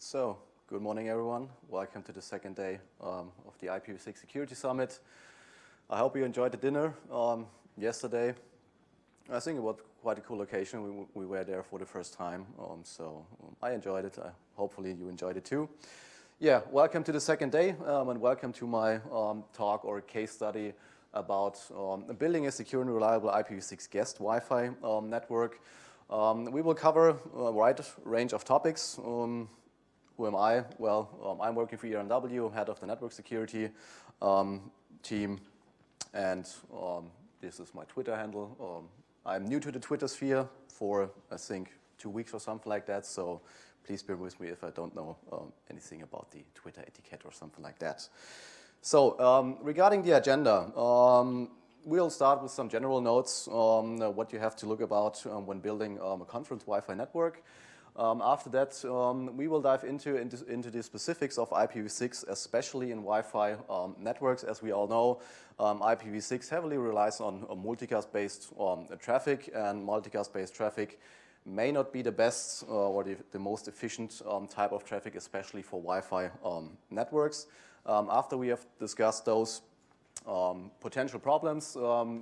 So, good morning everyone. Welcome to the second day of the IPv6 Security Summit. I hope you enjoyed the dinner yesterday. I think it was quite a cool location. We were there for the first time, so I enjoyed it. Hopefully you enjoyed it too. Yeah, welcome to the second day and welcome to my talk or case study about building a secure and reliable IPv6 guest Wi-Fi network. We will cover a wide range of topics. Who am I? Well, I'm working for ERNW, head of the network security team, and this is my Twitter handle. I'm new to the Twitter sphere for, I think, 2 weeks or something like that, so please bear with me if I don't know anything about the Twitter etiquette or something like that. So, regarding the agenda, we'll start with some general notes on what you have to look about when building a conference Wi-Fi network. After that, we will dive into the specifics of IPv6, especially in Wi-Fi networks. As we all know, IPv6 heavily relies on multicast-based traffic, and multicast-based traffic may not be the best or the most efficient type of traffic, especially for Wi-Fi networks. After we have discussed those potential problems,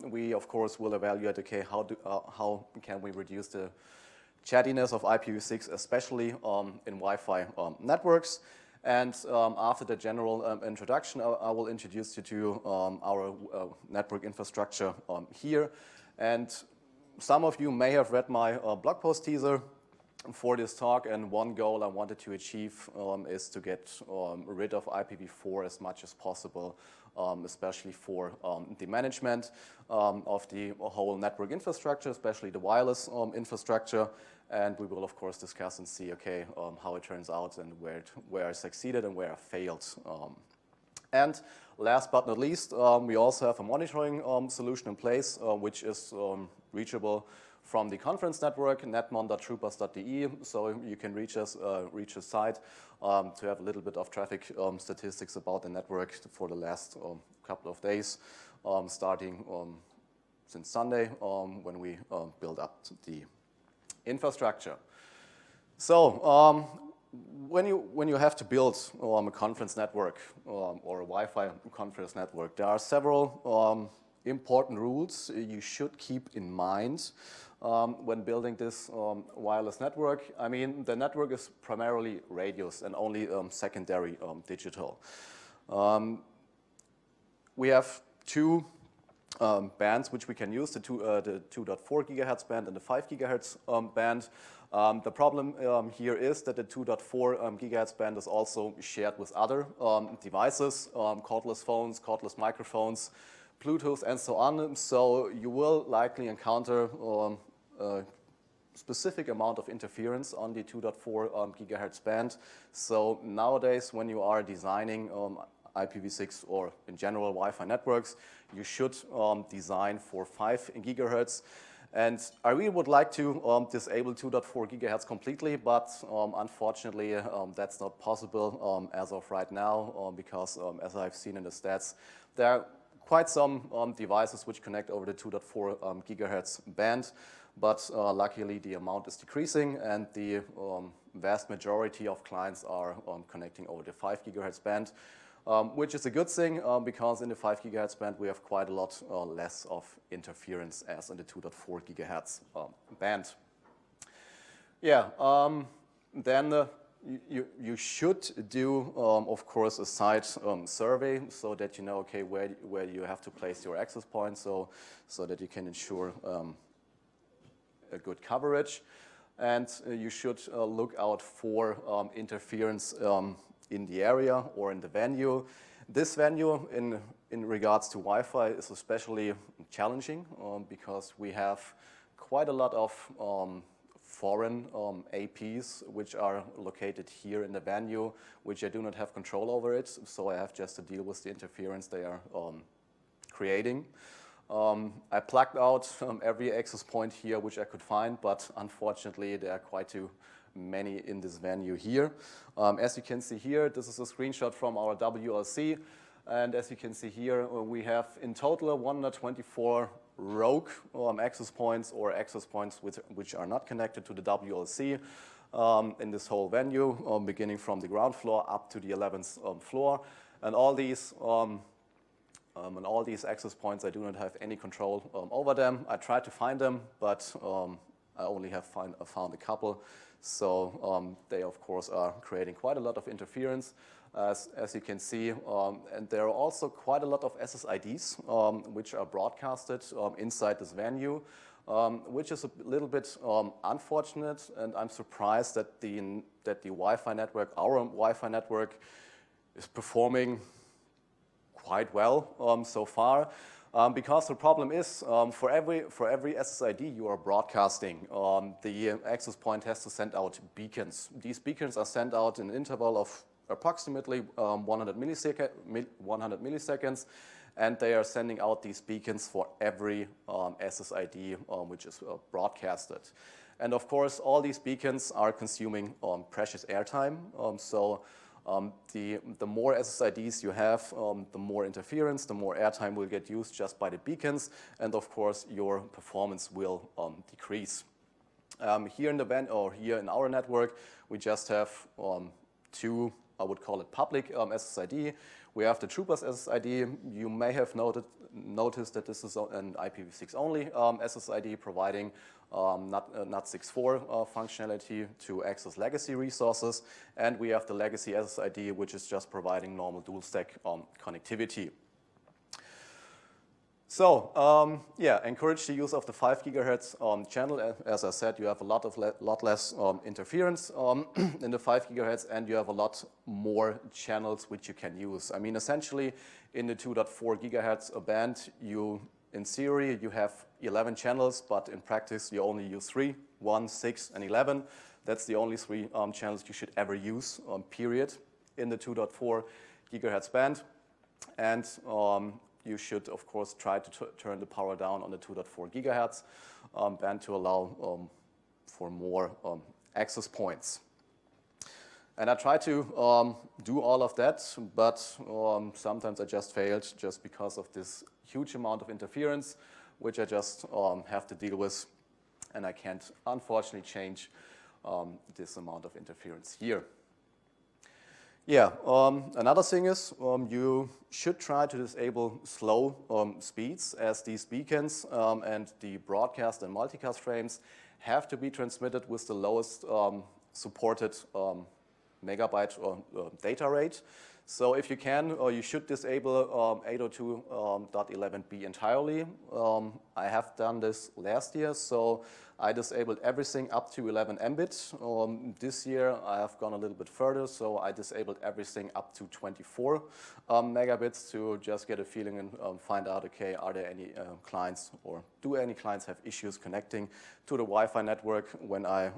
we of course will evaluate, okay, how can we reduce the chattiness of IPv6, especially in Wi-Fi networks. And after the general introduction, I will introduce you to our network infrastructure here. And some of you may have read my blog post teaser for this talk, and one goal I wanted to achieve is to get rid of IPv4 as much as possible, especially for the management of the whole network infrastructure, especially the wireless infrastructure. And we will, of course, discuss and see, okay, how it turns out and where I succeeded and where I failed. And last but not least, we also have a monitoring solution in place, which is reachable from the conference network, netmon.troopers.de. So you can reach the site to have a little bit of traffic statistics about the network for the last couple of days, starting since Sunday when we build up the infrastructure. So when you have to build a conference network or a Wi-Fi conference network, there are several important rules you should keep in mind when building this wireless network. I mean, the network is primarily radios and only secondary digital. We have two bands which we can use, the 2.4 gigahertz band and the 5 gigahertz band. The problem here is that the 2.4 gigahertz band is also shared with other devices, cordless phones, cordless microphones, Bluetooth, and so on. So you will likely encounter a specific amount of interference on the 2.4 gigahertz band. So nowadays, when you are designing IPv6 or in general Wi-Fi networks, you should design for 5 gigahertz. And I really would like to disable 2.4 gigahertz completely, but unfortunately that's not possible as of right now because as I've seen in the stats, there are quite some devices which connect over the 2.4 gigahertz band, but luckily the amount is decreasing and the vast majority of clients are connecting over the 5 gigahertz band. Which is a good thing because in the 5 gigahertz band we have quite a lot less of interference as in the 2.4 gigahertz band. Yeah, then you should do, of course, a site survey so that you know, okay, where you have to place your access points, so that you can ensure a good coverage. And you should look out for interference in the area or in the venue. This venue in regards to Wi-Fi is especially challenging because we have quite a lot of foreign APs which are located here in the venue, which I do not have control over it, so I have just to deal with the interference they are creating. I plugged out every access point here which I could find, but unfortunately there are quite too many in this venue here. As you can see here, this is a screenshot from our WLC, and as you can see here, we have in total 124 rogue access points or access points which are not connected to the WLC. in this whole venue, beginning from the ground floor up to the 11th floor. And all these access points, I do not have any control over them. I tried to find them, but I only have found a couple. So they, of course, are creating quite a lot of interference, as you can see. And there are also quite a lot of SSIDs, which are broadcasted inside this venue, which is a little bit unfortunate. And I'm surprised that the Wi-Fi network, our Wi-Fi network, is performing quite well so far. Because the problem is, for every SSID you are broadcasting, the access point has to send out beacons. These beacons are sent out in an interval of approximately 100 milliseconds, and they are sending out these beacons for every SSID which is broadcasted. And of course, all these beacons are consuming precious airtime. The more SSIDs you have, the more interference, the more airtime will get used just by the beacons, and of course your performance will decrease. Here in here in our network, we just have two, I would call it public SSID. We have the Troopers SSID. You may have noticed that this is an IPv6 only SSID providing NAT64 functionality to access legacy resources. And we have the legacy SSID, which is just providing normal dual stack connectivity. So yeah, encourage the use of the 5 GHz channel. As I said, you have a lot less interference in the 5 GHz, and you have a lot more channels which you can use. I mean, essentially, in the 2.4 GHz band, in theory, you have 11 channels, but in practice, you only use 3, 1, 6, and 11. That's the only 3 channels you should ever use, period, in the 2.4 GHz band. And you should, of course, try to turn the power down on the 2.4 GHz band to allow for more access points. And I try to do all of that, but sometimes I just failed just because of this huge amount of interference, which I just have to deal with, and I can't, unfortunately, change this amount of interference here. Yeah, another thing is you should try to disable slow speeds, as these beacons and the broadcast and multicast frames have to be transmitted with the lowest supported megabyte data rate. So if you can, you should disable 802.11b entirely. I have done this last year, so I disabled everything up to 11 Mbit. This year I have gone a little bit further, so I disabled everything up to 24 megabits to just get a feeling and find out, okay, are there any clients, or do any clients have issues connecting to the Wi-Fi network when I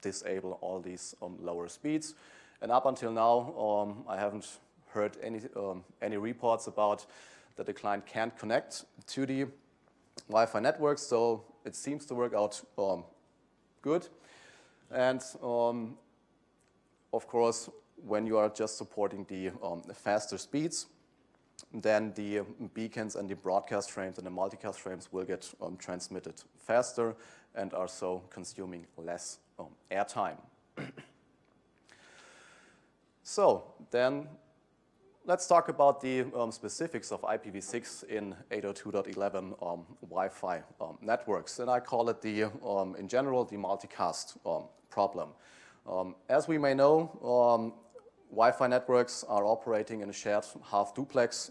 disable all these lower speeds. And up until now, I haven't heard any reports about that the client can't connect to the Wi-Fi network, so it seems to work out good. And of course, when you are just supporting the faster speeds, then the beacons and the broadcast frames and the multicast frames will get transmitted faster and are so consuming less airtime. So then let's talk about the specifics of IPv6 in 802.11 Wi-Fi networks. And I call it in general, the multicast problem. As we may know, Wi-Fi networks are operating in a shared half-duplex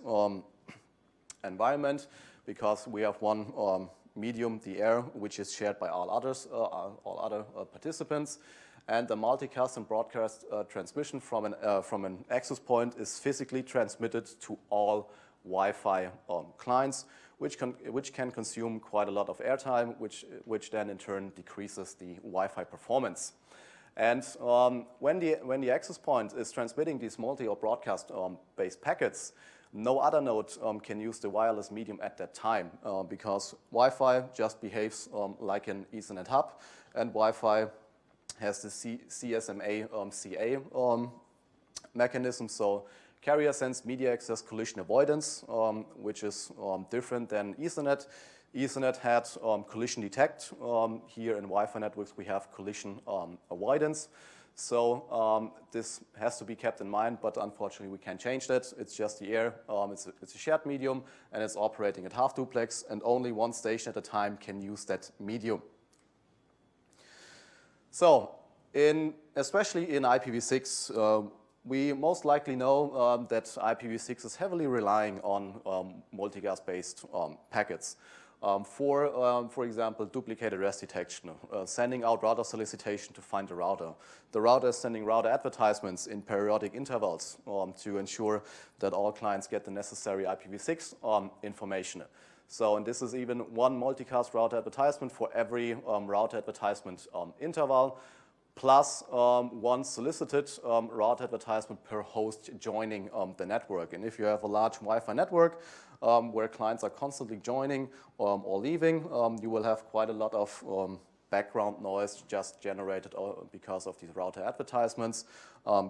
environment, because we have one medium, the air, which is shared by all other participants. And the multicast and broadcast transmission from an access point is physically transmitted to all Wi-Fi clients, which can consume quite a lot of airtime, which then in turn decreases the Wi-Fi performance. And when the access point is transmitting these multi or broadcast based packets, no other node can use the wireless medium at that time, because Wi-Fi just behaves like an Ethernet hub, and Wi-Fi has the CSMA-CA mechanism, so carrier sense media access collision avoidance, which is different than Ethernet. Ethernet had collision detect. Here in Wi-Fi networks, we have collision avoidance. So this has to be kept in mind, but unfortunately, we can't change that. It's just the air. It's a shared medium, and it's operating at half duplex, and only one station at a time can use that medium. So especially in IPv6, we most likely know that IPv6 is heavily relying on multicast-based packets. For example, duplicated REST detection, sending out router solicitation to find the router. The router is sending router advertisements in periodic intervals to ensure that all clients get the necessary IPv6 information. So, and this is even one multicast router advertisement for every router advertisement interval, plus one solicited route advertisement per host joining the network. And if you have a large Wi-Fi network where clients are constantly joining or leaving, you will have quite a lot of background noise just generated because of these router advertisements,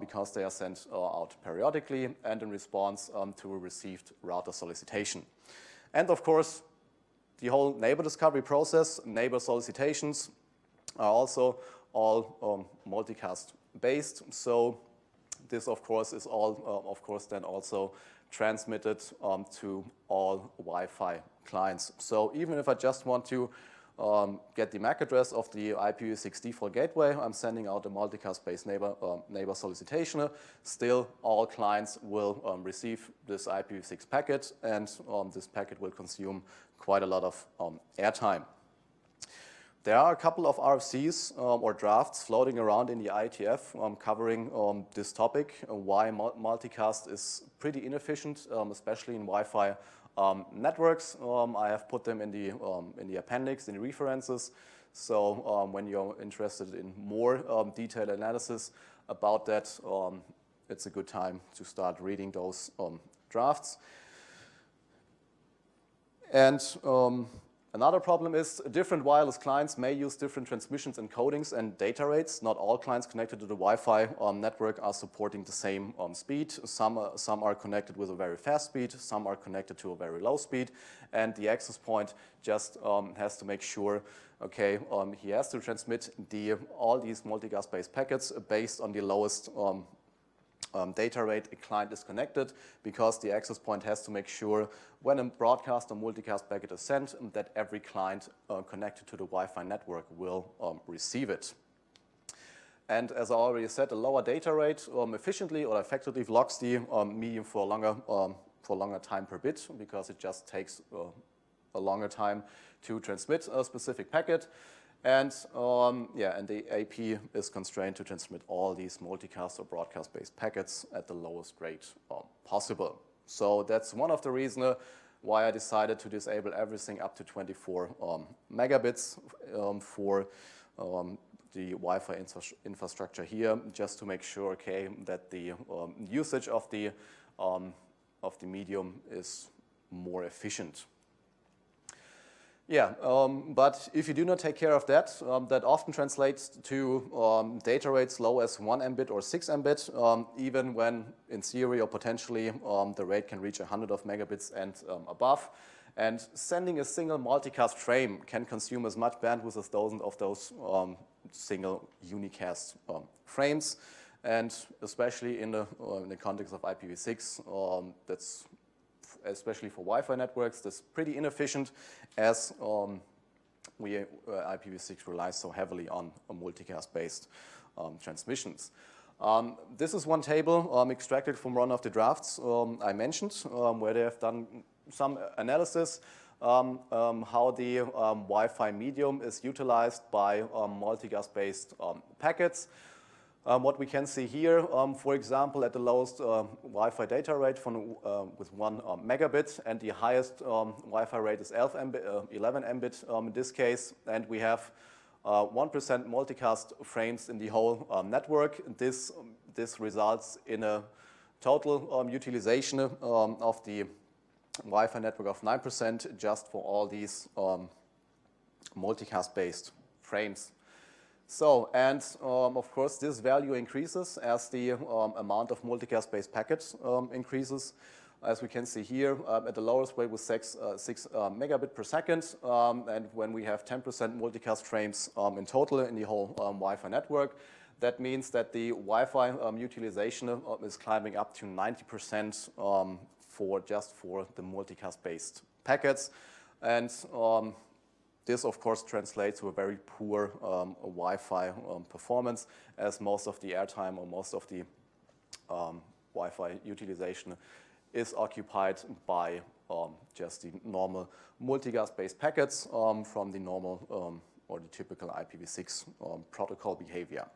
because they are sent out periodically and in response to a received router solicitation. And of course, the whole neighbor discovery process, neighbor solicitations are also all multicast based. So this, of course, is all, then also transmitted to all Wi-Fi clients. So even if I just want to get the MAC address of the IPv6 default gateway, I'm sending out a multicast-based neighbor solicitation. Still, all clients will receive this IPv6 packet, and this packet will consume quite a lot of airtime. There are a couple of RFCs or drafts floating around in the IETF covering this topic, why multicast is pretty inefficient, especially in Wi-Fi networks. I have put them in the appendix, in the references. So when you're interested in more detailed analysis about that, it's a good time to start reading those drafts. And another problem is different wireless clients may use different transmissions, encodings, and data rates. Not all clients connected to the Wi-Fi network are supporting the same speed. Some are connected with a very fast speed, some are connected to a very low speed, and the access point just has to make sure, okay, he has to transmit all these multicast-based packets based on the lowest data rate a client is connected, because the access point has to make sure when a broadcast or multicast packet is sent that every client connected to the Wi-Fi network will receive it. And as I already said, a lower data rate efficiently or effectively locks the medium for a longer time per bit, because it just takes a longer time to transmit a specific packet. And and the AP is constrained to transmit all these multicast or broadcast-based packets at the lowest rate possible. So that's one of the reasons why I decided to disable everything up to 24 megabits for the Wi-Fi infrastructure here, just to make sure, okay, that the usage of the medium is more efficient. Yeah, but if you do not take care of that, that often translates to data rates low as 1 Mbit or 6 Mbit, even when in theory or potentially the rate can reach 100 of megabits and above. And sending a single multicast frame can consume as much bandwidth as thousands of those single unicast frames. And especially in the context of IPv6, that's especially for Wi-Fi networks, that's pretty inefficient, as IPv6 relies so heavily on multicast-based transmissions. This is one table extracted from one of the drafts I mentioned, where they have done some analysis how the Wi-Fi medium is utilized by multicast-based packets. What we can see here, for example, at the lowest Wi-Fi data rate with 1 megabit, and the highest Wi-Fi rate is 11 Mbit in this case, and we have 1% multicast frames in the whole network. This results in a total utilization of the Wi-Fi network of 9% just for all these multicast-based frames. So, and of course, this value increases as the amount of multicast-based packets increases. as we can see here, at the lowest rate with 6 megabit per second. And when we have 10% multicast frames in total in the whole Wi-Fi network, that means that the Wi-Fi utilization is climbing up to 90% for the multicast-based packets. And this, of course, translates to a very poor Wi-Fi performance, as most of the airtime or most of the Wi-Fi utilization is occupied by just the normal multicast-based packets from the normal or the typical IPv6 protocol behavior.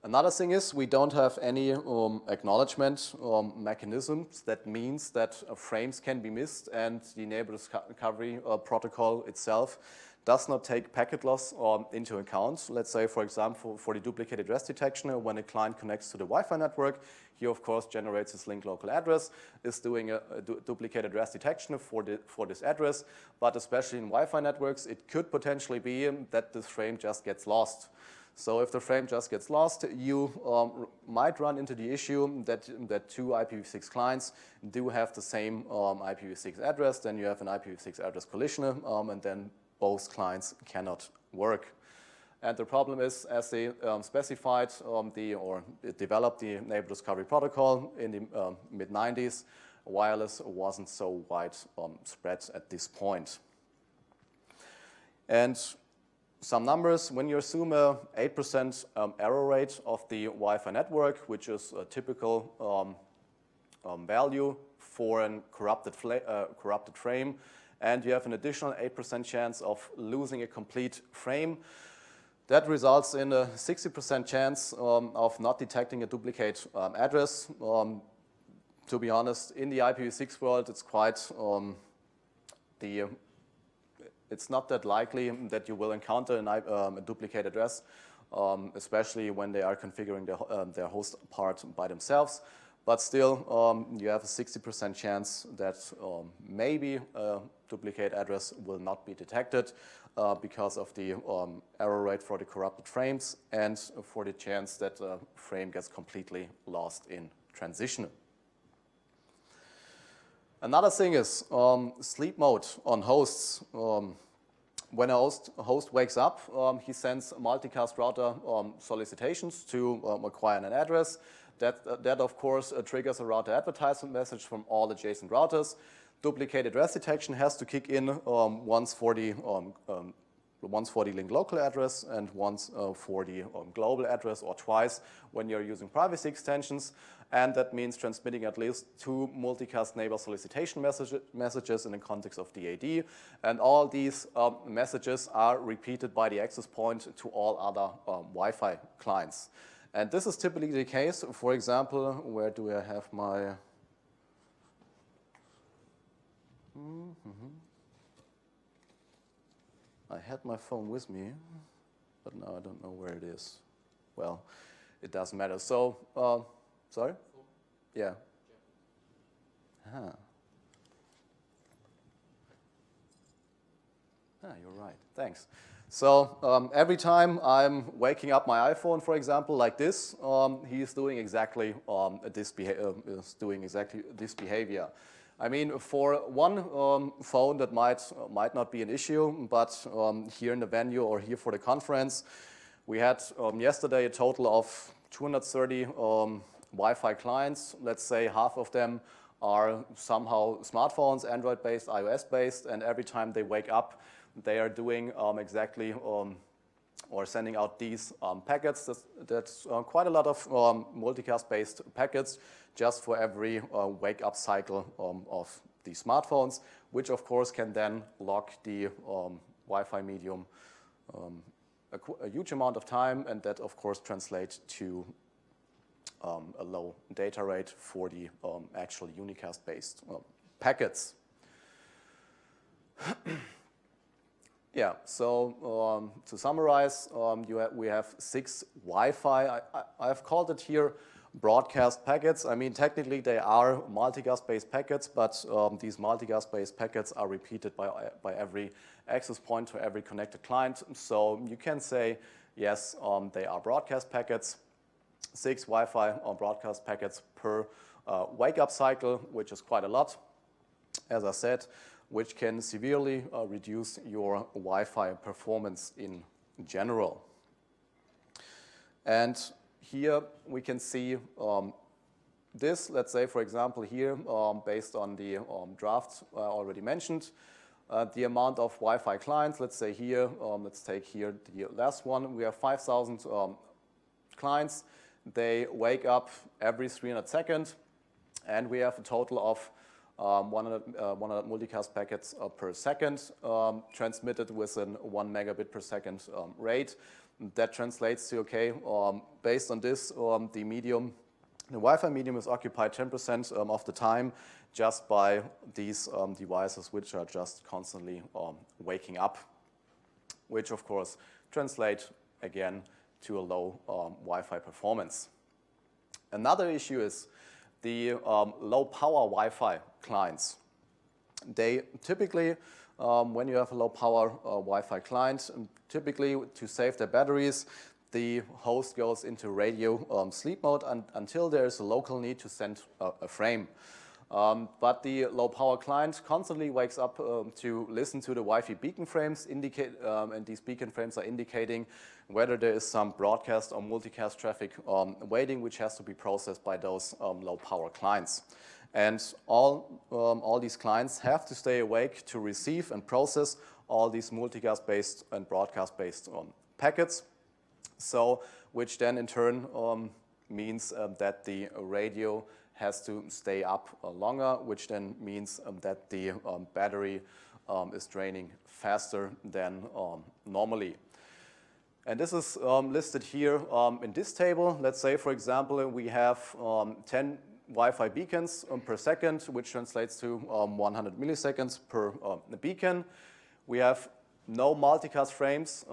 Another thing is we don't have any acknowledgement mechanisms. That means that frames can be missed, and the neighbor discovery protocol itself does not take packet loss into account. Let's say, for example, for the duplicate address detection, when a client connects to the Wi-Fi network, he, of course, generates his link local address, is doing a duplicate address detection for this address. But especially in Wi-Fi networks, it could potentially be that this frame just gets lost. So if the frame just gets lost, you might run into the issue that two IPv6 clients do have the same IPv6 address. Then you have an IPv6 address collision, and then both clients cannot work. And the problem is, as they specified or developed the neighbor discovery protocol in the mid-90s, wireless wasn't so widespread at this point. And some numbers, when you assume a 8% error rate of the Wi-Fi network, which is a typical value for a corrupted frame, and you have an additional 8% chance of losing a complete frame, that results in a 60% chance of not detecting a duplicate address. To be honest, in the IPv6 world, it's quite it's not that likely that you will encounter a duplicate address, especially when they are configuring their host part by themselves. But still, you have a 60% chance that maybe a duplicate address will not be detected because of the error rate for the corrupted frames and for the chance that the frame gets completely lost in transition. Another thing is sleep mode on hosts. When a host wakes up, he sends multicast router solicitations to acquire an address. That of course, triggers a router advertisement message from all adjacent routers. Duplicate address detection has to kick in once for the link local address and once for the global address, or twice when you're using privacy extensions. And that means transmitting at least 2 multicast neighbor solicitation messages in the context of DAD. And all these messages are repeated by the access point to all other Wi-Fi clients. And this is typically the case. For example, where do I have my... I had my phone with me, but now I don't know where it is. Well, it doesn't matter. So, sorry? Yeah. You're right. Thanks. So every time I'm waking up my iPhone, for example, like this, he's doing exactly this behavior. I mean, for one phone that might not be an issue, but here in the venue or here for the conference, we had yesterday a total of 230 Wi-Fi clients. Let's say half of them are somehow smartphones, Android-based, iOS-based, and every time they wake up, they are doing exactly or sending out these packets. That's quite a lot of multicast-based packets just for every wake-up cycle of the smartphones, which of course can then lock the Wi-Fi medium a huge amount of time, and that of course translates to a low data rate for the actual unicast-based packets. Yeah, so to summarize, we have 6 Wi-Fi. I've called it here broadcast packets. I mean, technically they are multicast-based packets, but these multicast-based packets are repeated by every access point to every connected client. So you can say, yes, they are broadcast packets. 6 Wi-Fi broadcast packets per wake-up cycle, which is quite a lot, as I said, which can severely reduce your Wi-Fi performance in general. And here we can see this, let's say, for example, here, based on the draft I already mentioned, the amount of Wi-Fi clients, let's say here, let's take here the last one, we have 5,000 clients. They wake up every 300 seconds, and we have a total of 100 multicast packets per second transmitted with a 1 megabit per second rate. That translates to, okay, based on this, the Wi-Fi medium is occupied 10% of the time just by these devices, which are just constantly waking up, which of course translate again to a low Wi-Fi performance. Another issue is the low power Wi-Fi clients. They typically, when you have a low power Wi-Fi client, typically to save their batteries, the host goes into radio sleep mode until there is a local need to send a frame. But the low power client constantly wakes up to listen to the Wi-Fi beacon frames, and these beacon frames are indicating whether there is some broadcast or multicast traffic waiting, which has to be processed by those low power clients. And all these clients have to stay awake to receive and process all these multicast-based and broadcast-based packets. So, which then in turn means that the radio has to stay up longer, which then means that the battery is draining faster than normally. And this is listed here in this table. Let's say, for example, we have 10 Wi-Fi beacons per second, which translates to 100 milliseconds per beacon. We have no multicast frames,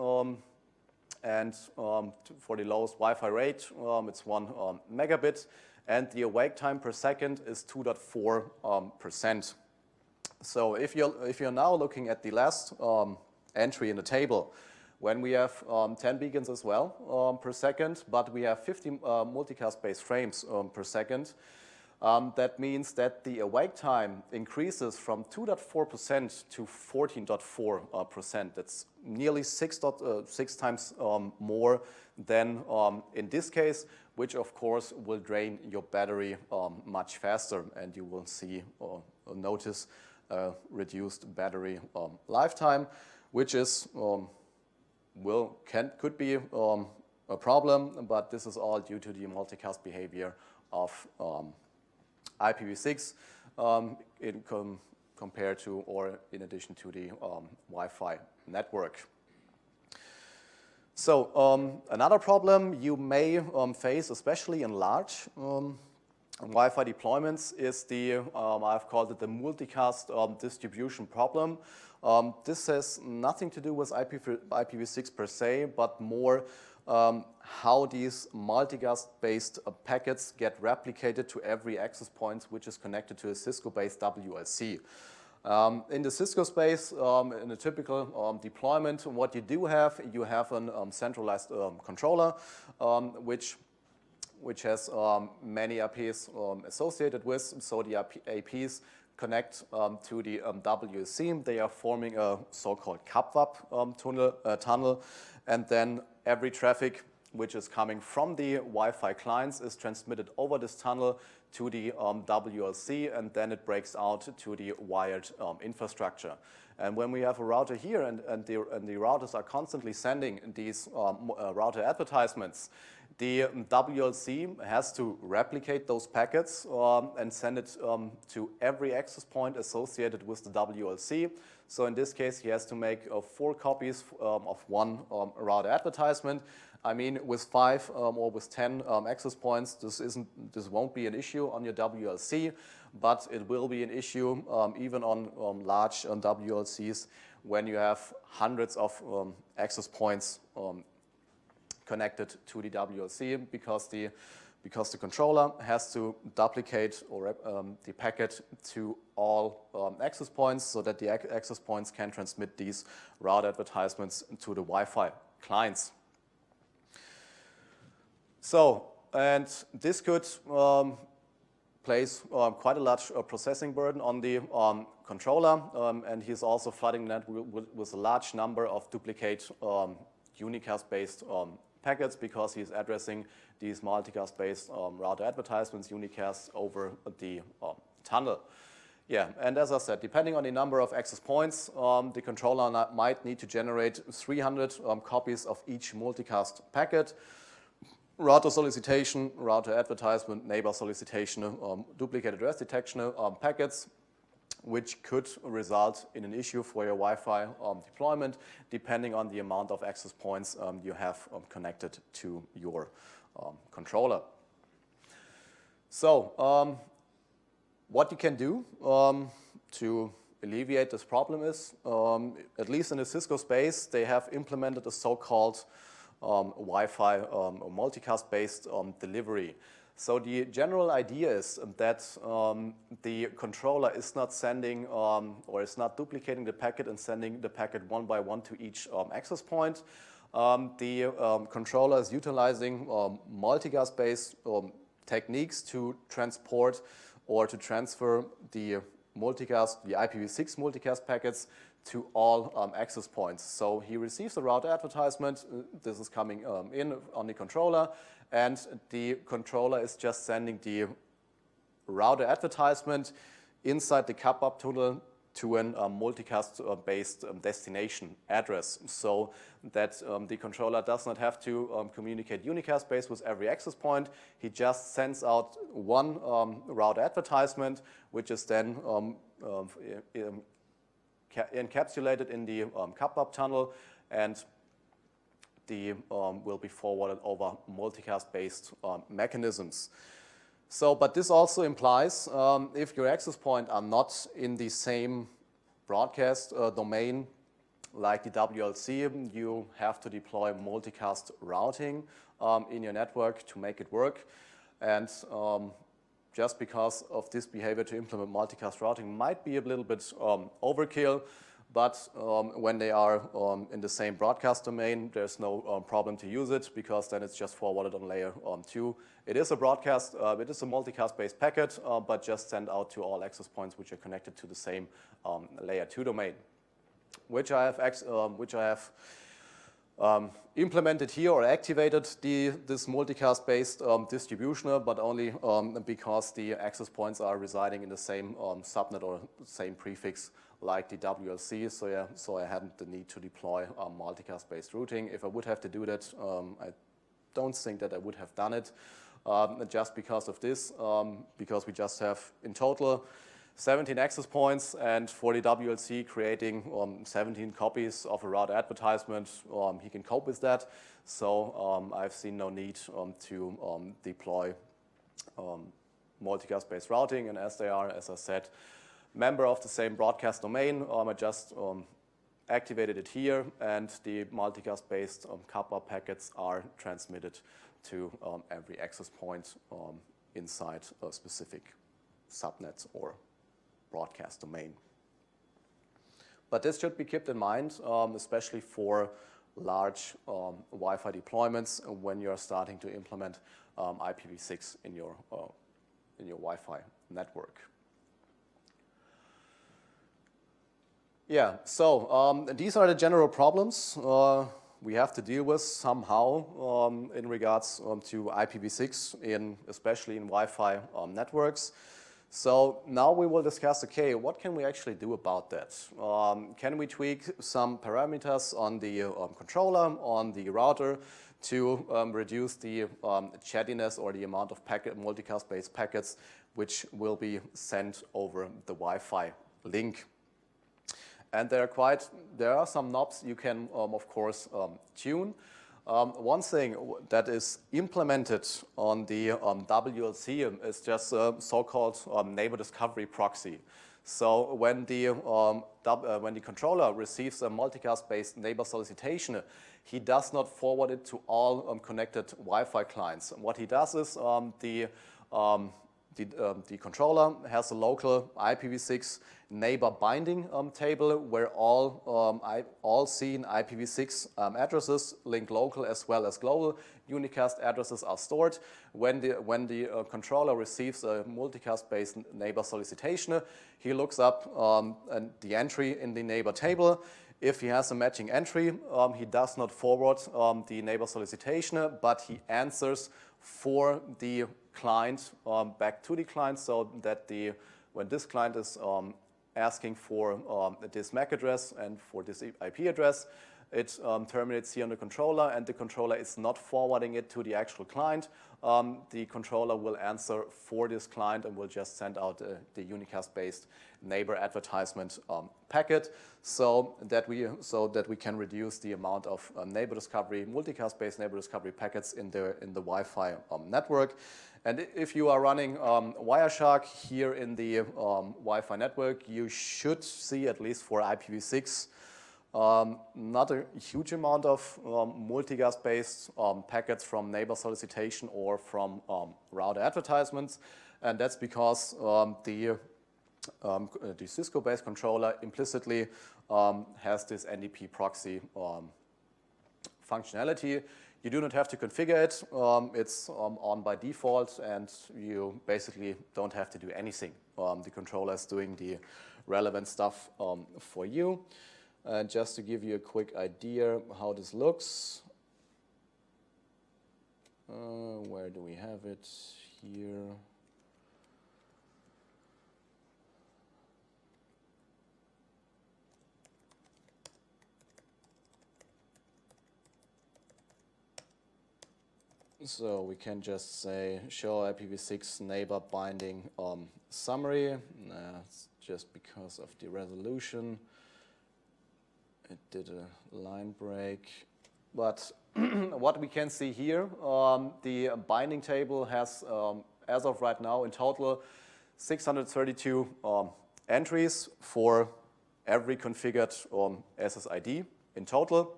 and for the lowest Wi-Fi rate, it's 1 megabit, and the awake time per second is 2.4%. So if you're now looking at the last entry in the table, when we have 10 beacons as well per second, but we have 50 multicast-based frames per second, that means that the awake time increases from 2.4% to 14.4%. That's nearly 6 times more than in this case, which of course will drain your battery much faster, and you will see or notice a reduced battery lifetime, which is could be a problem, but this is all due to the multicast behavior of IPv6 compared to or in addition to the Wi-Fi network. So another problem you may face, especially in large Wi-Fi deployments, is the, I've called it the multicast distribution problem. This has nothing to do with IPv6 per se, but more how these multicast-based packets get replicated to every access point which is connected to a Cisco-based WLC. In the Cisco space, in a typical deployment, what you have a centralized controller which has many IPs associated with. So the IPs connect to the WLC. They are forming a so-called CAPWAP tunnel, and then every traffic which is coming from the Wi-Fi clients is transmitted over this tunnel to the WLC, and then it breaks out to the wired infrastructure. And when we have a router here and the routers are constantly sending these router advertisements, the WLC has to replicate those packets and send it to every access point associated with the WLC. So in this case, he has to make 4 copies of one router advertisement. I mean, with 5 or with 10 access points, this won't be an issue on your WLC, but it will be an issue even on large WLCs when you have hundreds of access points connected to the WLC, because the controller has to duplicate or the packet to all access points so that the access points can transmit these route advertisements to the Wi-Fi clients. So And this could place quite a large processing burden on the controller, and he's also flooding that with a large number of duplicate unicast-based packets, because he's addressing these multicast-based router advertisements, unicasts, over the tunnel. Yeah, and as I said, depending on the number of access points, the controller might need to generate 300 copies of each multicast packet. Router solicitation, router advertisement, neighbor solicitation, duplicate address detection packets, which could result in an issue for your Wi-Fi deployment, depending on the amount of access points you have connected to your controller. So, what you can do to alleviate this problem is, at least in the Cisco space, they have implemented a so-called Wi-Fi multicast-based delivery. So the general idea is that the controller is not sending or is not duplicating the packet and sending the packet one by one to each access point. The controller is utilizing multicast-based techniques to transport or to transfer the multicast, the IPv6 multicast packets to all access points. So he receives a router advertisement. This is coming in on the controller, and the controller is just sending the router advertisement inside the CAPAP tunnel to a multicast-based destination address, so that the controller does not have to communicate unicast-based with every access point. He just sends out one router advertisement, which is then encapsulated in the CAPAP tunnel, and the will be forwarded over multicast-based mechanisms. So, but this also implies if your access point are not in the same broadcast domain like the WLC, you have to deploy multicast routing in your network to make it work. And just because of this behavior to implement multicast routing might be a little bit overkill, but when they are in the same broadcast domain, there's no problem to use it, because then it's just forwarded on layer 2. It is a broadcast, it is a multicast-based packet, but just sent out to all access points which are connected to the same layer 2 domain, which I have implemented here or activated this multicast-based distributioner, but only because the access points are residing in the same subnet or same prefix like the WLC. So yeah, so I hadn't the need to deploy multicast-based routing. If I would have to do that, I don't think that I would have done it, just because of this, because we just have in total 17 access points, and for the WLC creating 17 copies of a router advertisement, he can cope with that. So I've seen no need to deploy multicast-based routing, and as they are, as I said, member of the same broadcast domain, I just activated it here, and the multicast-based CAPA packets are transmitted to every access point inside a specific subnet or broadcast domain. But this should be kept in mind, especially for large Wi-Fi deployments when you're starting to implement IPv6 in your Wi-Fi network. Yeah, so these are the general problems we have to deal with somehow in regards to IPv6, especially in Wi-Fi networks. So now we will discuss, okay, what can we actually do about that? Can we tweak some parameters on the controller, on the router, to reduce the chattiness or the amount of multicast-based packets which will be sent over the Wi-Fi link? And there are some knobs you can, of course, tune. One thing that is implemented on the WLC is just a so-called neighbor discovery proxy. So when the controller receives a multicast-based neighbor solicitation, he does not forward it to all connected Wi-Fi clients. What he does is the the controller has a local IPv6 neighbor binding table where all seen IPv6 addresses, link local as well as global unicast addresses are stored. When the controller receives a multicast-based neighbor solicitation, he looks up the entry in the neighbor table. If he has a matching entry, he does not forward the neighbor solicitation, but he answers for the client back to the client, so that when this client is asking for this MAC address and for this IP address, it terminates here on the controller, and the controller is not forwarding it to the actual client. The controller will answer for this client and will just send out the unicast-based neighbor advertisement packet, so that we can reduce the amount of neighbor discovery, multicast-based neighbor discovery packets in the Wi-Fi network. And if you are running Wireshark here in the Wi-Fi network, you should see, at least for IPv6, not a huge amount of multicast-based packets from neighbor solicitation or from router advertisements, and that's because the Cisco-based controller implicitly has this NDP proxy functionality. You do not have to configure it. It's on by default, and you basically don't have to do anything. The controller is doing the relevant stuff for you. And just to give you a quick idea how this looks, where do we have it? Here. So we can just say show IPv6 neighbor binding summary. It's just because of the resolution. It did a line break. But what we can see here, the binding table has, as of right now, in total, 632 entries for every configured SSID in total.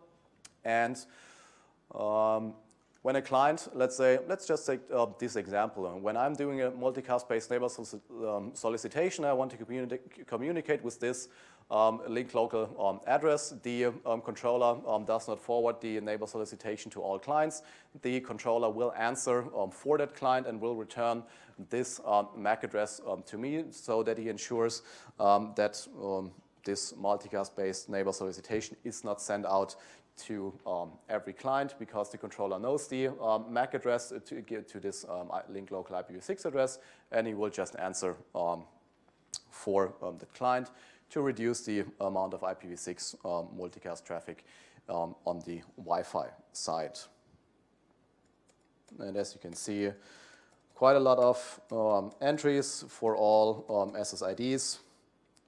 And when a client, let's just take this example. When I'm doing a multicast-based neighbor solicitation, I want to communicate with this link local address. The controller does not forward the neighbor solicitation to all clients. The controller will answer for that client and will return this MAC address to me, so that he ensures that this multicast-based neighbor solicitation is not sent out to every client, because the controller knows the MAC address to this link local IPv6 address, and he will just answer for the client to reduce the amount of IPv6 multicast traffic on the Wi-Fi side. And as you can see, quite a lot of entries for all SSIDs.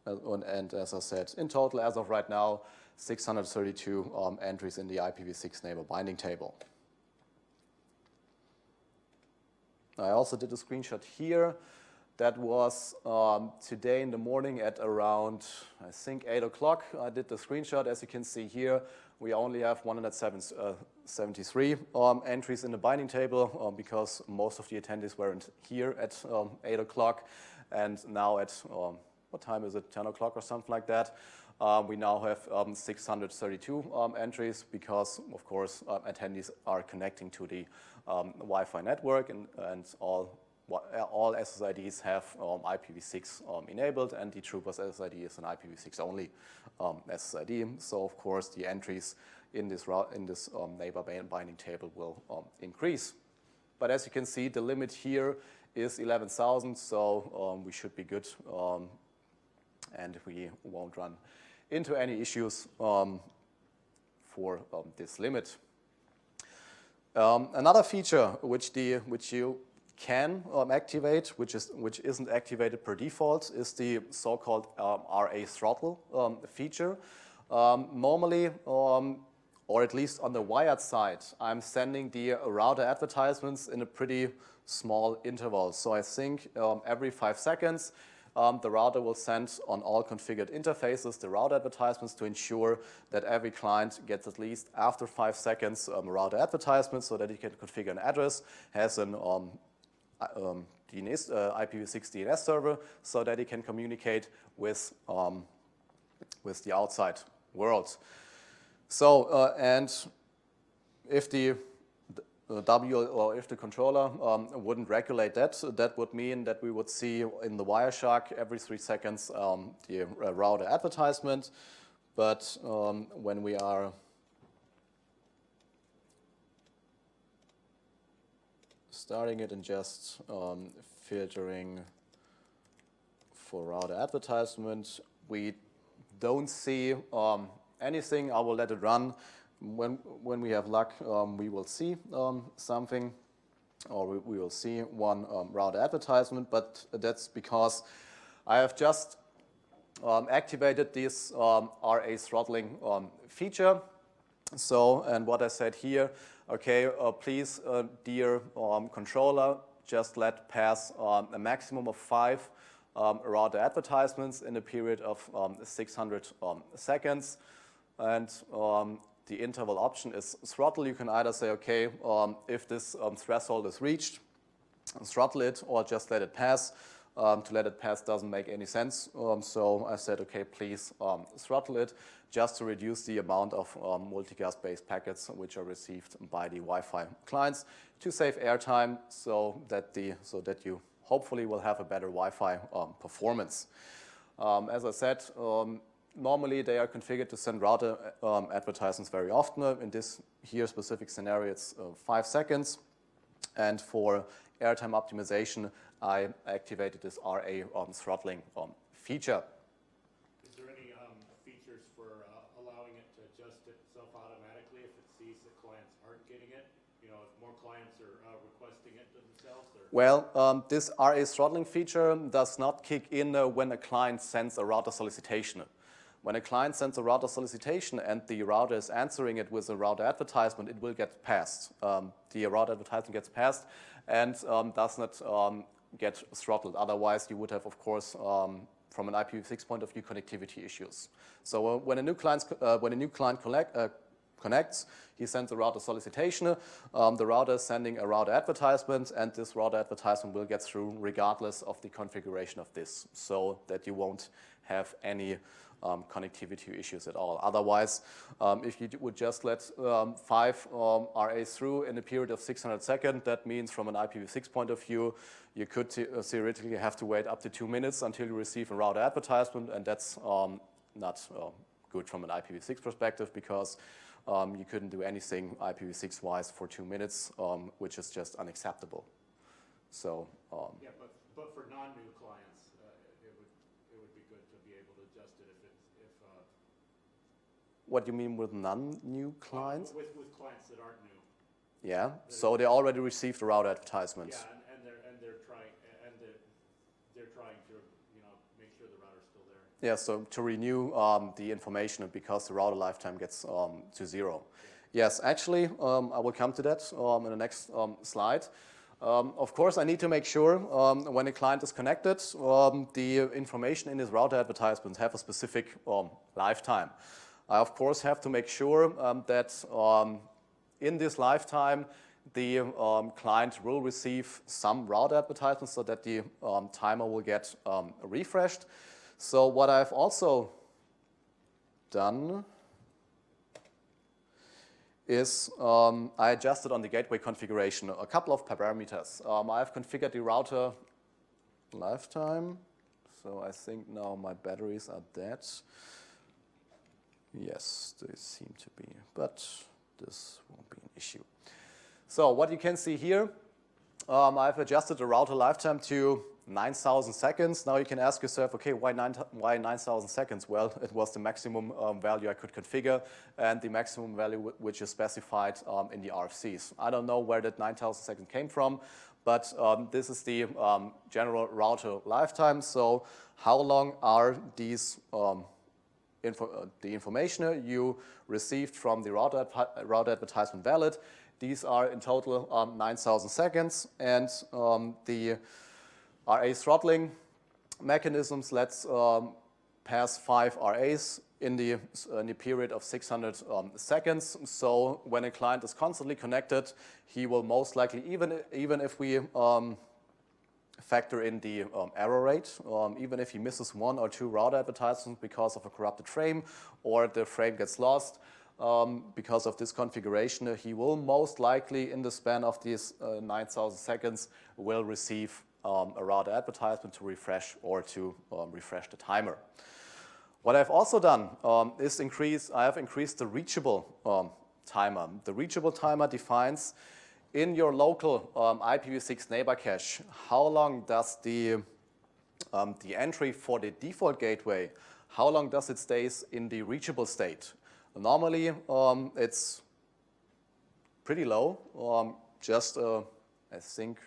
And as I said, in total, as of right now, 632 entries in the IPv6 neighbor binding table. I also did a screenshot here. That was today in the morning at around, I think, 8 o'clock. I did the screenshot. As you can see here, we only have 173 entries in the binding table because most of the attendees weren't here at 8 o'clock. And now at, what time is it, 10 o'clock or something like that, we now have 632 entries because, of course, attendees are connecting to the Wi-Fi network, and all SSIDs have IPv6 enabled, and the Troopers SSID is an IPv6 only SSID. So, of course, the entries in this neighbor binding table will increase. But as you can see, the limit here is 11,000, so we should be good, and we won't run into any issues for this limit. Another feature which you can activate, which isn't activated per default, is the so-called RA throttle feature. Normally, or at least on the wired side, I'm sending the router advertisements in a pretty small interval. So I think every 5 seconds, the router will send on all configured interfaces the router advertisements to ensure that every client gets at least after 5 seconds router advertisements, so that he can configure an address, has an IPv6 DNS server so that it can communicate with the outside world. So, and if the if the controller wouldn't regulate that, that would mean that we would see in the Wireshark every 3 seconds the router advertisement. But when we are starting it and just filtering for router advertisement, we don't see anything. I will let it run. When we have luck, we will see something, or we will see one router advertisement, but that's because I have just activated this RA throttling feature. So, and what I said here, okay, please, dear controller, just let pass a maximum of 5 router advertisements in a period of 600 seconds. And the interval option is throttle. You can either say, okay, if this threshold is reached, throttle it, or just let it pass. To let it pass doesn't make any sense. So I said, okay, please throttle it, just to reduce the amount of multicast-based packets which are received by the Wi-Fi clients to save airtime, so that you hopefully will have a better Wi-Fi performance. As I said, normally they are configured to send router advertisements very often. In this here specific scenario, it's 5 seconds. And for airtime optimization, I activated this RA throttling feature. Is there any features for allowing it to adjust itself automatically if it sees that clients aren't getting it? You know, if more clients are requesting it themselves? Or? Well, this RA throttling feature does not kick in when a client sends a router solicitation. When a client sends a router solicitation and the router is answering it with a router advertisement, it will get passed. The router advertisement gets passed and does not get throttled. Otherwise, you would have, of course, from an IPv6 point of view, connectivity issues. So when a new client connects, he sends a router solicitation. The router is sending a router advertisement, and this router advertisement will get through regardless of the configuration of this, so that you won't have any connectivity issues at all. Otherwise, if you would just let 5 RAs through in a period of 600 seconds, that means from an IPv6 point of view, you could theoretically have to wait up to 2 minutes until you receive a router advertisement, and that's not good from an IPv6 perspective, because you couldn't do anything IPv6-wise for 2 minutes, which is just unacceptable. So yeah, but for non-new clients, it would be good to be able to adjust it if what do you mean with non-new clients? With clients that aren't new. Yeah. So they already received the router advertisement. Yeah, and they're trying to make sure the router's still there. Yeah. So to renew the information, because the router lifetime gets to 0. Yeah. Yes. Actually, I will come to that in the next slide. Of course, I need to make sure when a client is connected, the information in his router advertisements have a specific lifetime. I, of course, have to make sure that in this lifetime, the client will receive some router advertisements so that the timer will get refreshed. So what I've also done is I adjusted on the gateway configuration a couple of parameters. I've configured the router lifetime. So I think now my batteries are dead. Yes, they seem to be, but this won't be an issue. So what you can see here, I've adjusted the router lifetime to 9,000 seconds. Now you can ask yourself, okay, why 9,000 seconds? Well, it was the maximum value I could configure, and the maximum value which is specified in the RFCs. I don't know where that 9,000 seconds came from, but this is the general router lifetime. So how long are these the information you received from the router advertisement valid? These are in total 9,000 seconds, and the RA throttling mechanisms lets pass 5 RAs in the period of 600 seconds. So when a client is constantly connected, he will most likely, even if we factor in the error rate. Even if he misses 1 or 2 router advertisements because of a corrupted frame or the frame gets lost because of this configuration, he will most likely, in the span of these 9,000 seconds, will receive a router advertisement to refresh or to refresh the timer. What I've also done is I have increased the reachable timer. The reachable timer defines in your local IPv6 neighbor cache, how long does the entry for the default gateway, how long does it stay in the reachable state? Normally, it's pretty low, just I think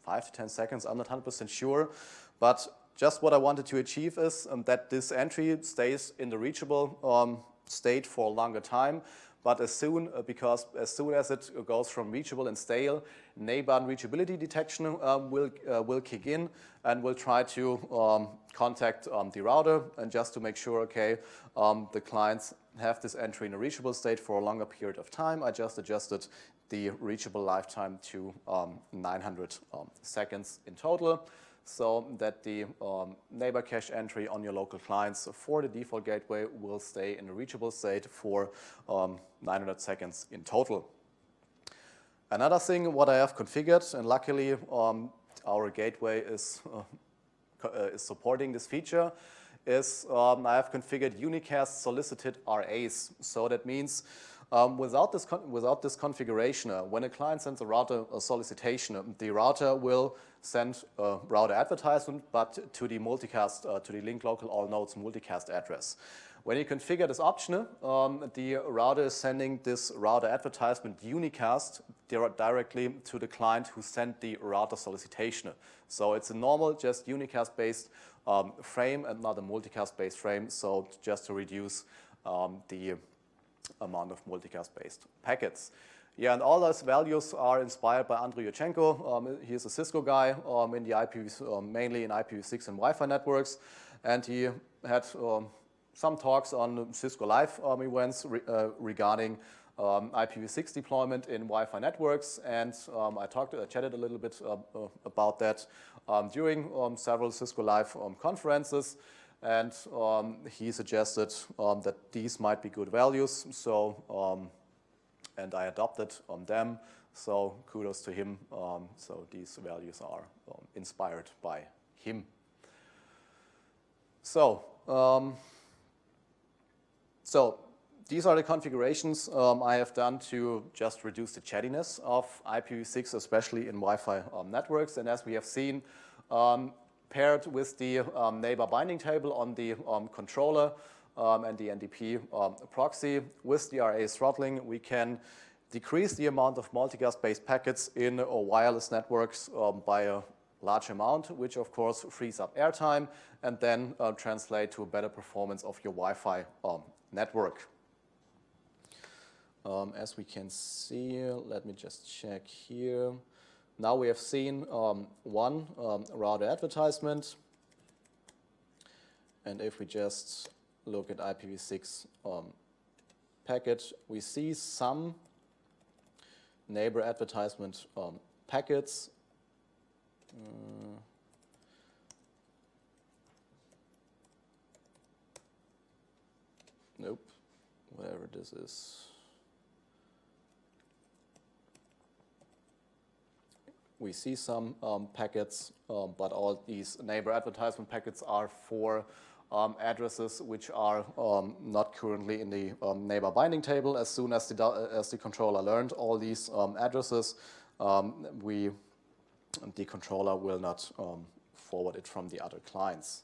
5 to 10 seconds, I'm not 100% sure, but just what I wanted to achieve is that this entry stays in the reachable state for a longer time, but as soon as it goes from reachable and stale, neighbor unreachability detection will kick in and will try to contact the router, and just to make sure, okay, the clients have this entry in a reachable state for a longer period of time, I just adjusted the reachable lifetime to 900 seconds in total, so that the neighbor cache entry on your local clients for the default gateway will stay in a reachable state for 900 seconds in total. Another thing what I have configured, and luckily our gateway is supporting this feature, is I have configured unicast solicited RAs. So that means without this configuration, when a client sends a router solicitation, the router will send a router advertisement, but to the multicast, to the link local all nodes multicast address. When you configure this option, the router is sending this router advertisement unicast directly to the client who sent the router solicitation. So it's a normal, just unicast-based frame and not a multicast-based frame, so just to reduce the amount of multicast-based packets. Yeah, and all those values are inspired by Andrei Yurchenko. He's a Cisco guy in the mainly in IPv6 and Wi-Fi networks, and he had some talks on Cisco Live events regarding IPv6 deployment in Wi-Fi networks, and I chatted a little bit about that during several Cisco Live conferences. And he suggested that these might be good values, so and I adopted them. So kudos to him. So these values are inspired by him. So these are the configurations I have done to just reduce the chattiness of IPv6, especially in Wi-Fi networks. And as we have seen, paired with the neighbor binding table on the controller and the NDP proxy, with the RA throttling, we can decrease the amount of multicast-based packets in wireless networks by a large amount, which of course frees up airtime and then translate to a better performance of your Wi-Fi network. As we can see, let me just check here. Now we have seen one router advertisement, and if we just look at IPv6 packet, we see some neighbor advertisement packets. Nope, whatever this is. We see some packets, but all these neighbor advertisement packets are for addresses which are not currently in the neighbor binding table. As soon as the controller learned all these addresses, the controller will not forward it from the other clients.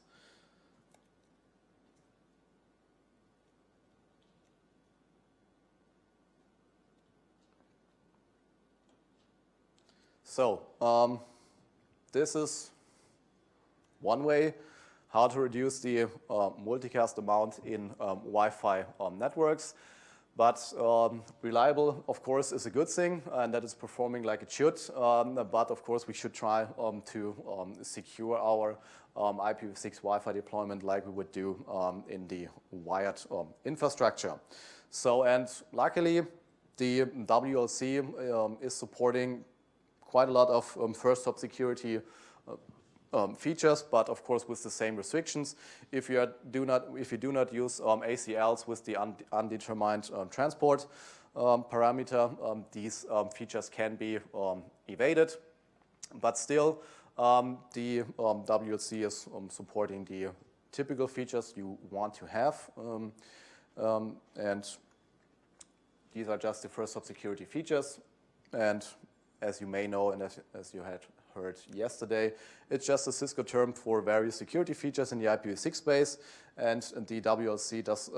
So this is one way how to reduce the multicast amount in Wi-Fi networks. But reliable, of course, is a good thing, and that is performing like it should. But of course, we should try to secure our IPv6 Wi-Fi deployment like we would do in the wired infrastructure. So, and luckily, the WLC is supporting quite a lot of first hop security features, but of course with the same restrictions. If you do not use ACLs with the undetermined transport parameter, these features can be evaded. But still, the WLC is supporting the typical features you want to have, and these are just the first hop security features. And as you may know, and as you had heard yesterday, it's just a Cisco term for various security features in the IPv6 space, and the WLC does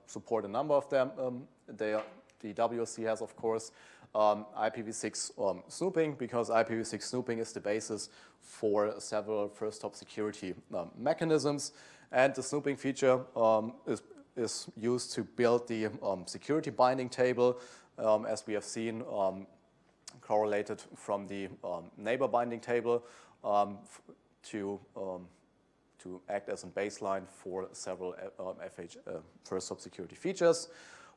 support a number of them. The WLC has, of course, IPv6 snooping, because IPv6 snooping is the basis for several first hop security mechanisms, and the snooping feature is used to build the security binding table, as we have seen, correlated from the neighbor binding table to act as a baseline for several first hop security features.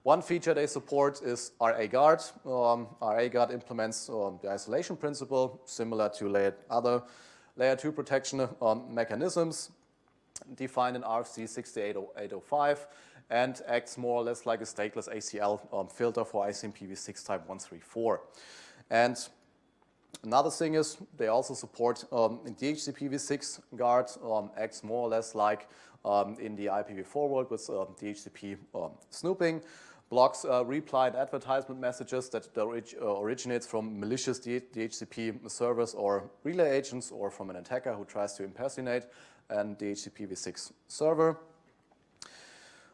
One feature they support is RA Guard. RA Guard implements the isolation principle, similar to other layer 2 protection mechanisms defined in RFC 68805, and acts more or less like a stateless ACL filter for ICMPv6 type 134. And another thing is they also support DHCPv6 Guard, acts more or less like in the IPv4 world with DHCP snooping, blocks reply and advertisement messages that originates from malicious DHCP servers or relay agents, or from an attacker who tries to impersonate an DHCPv6 server.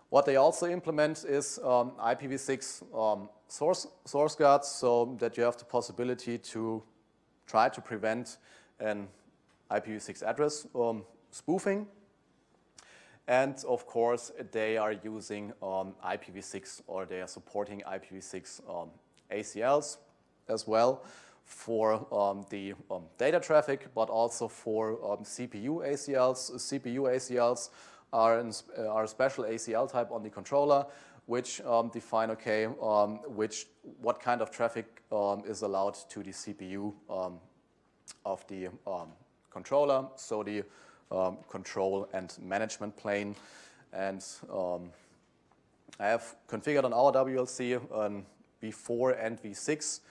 What they also implement is IPv6 source guards, so that you have the possibility to try to prevent an IPv6 address spoofing. And of course, they are using IPv6, or they are supporting IPv6 ACLs as well for the data traffic, but also for CPU ACLs. CPU ACLs are a special ACL type on the controller, which define what kind of traffic is allowed to the CPU of the controller, so the control and management plane. And I have configured on our WLC an V4 and V6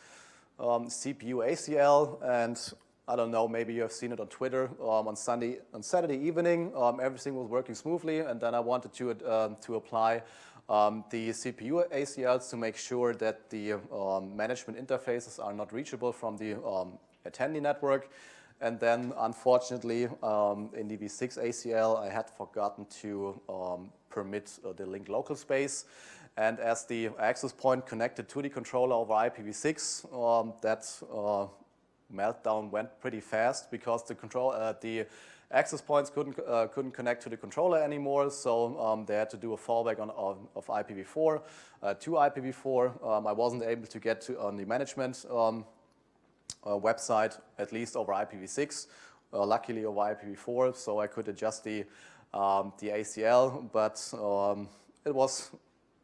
CPU ACL, and I don't know, maybe you have seen it on Twitter. On Saturday evening, everything was working smoothly, and then I wanted to apply the CPU ACLs to make sure that the management interfaces are not reachable from the attendee network. And then, unfortunately, in the V6 ACL, I had forgotten to permit the link local space. And as the access point connected to the controller over IPv6, that meltdown went pretty fast, because the access points couldn't connect to the controller anymore. So they had to do a fallback of IPv4 to IPv4. I wasn't able to get on the management website, at least over IPv6. Luckily over IPv4, so I could adjust the ACL, but it was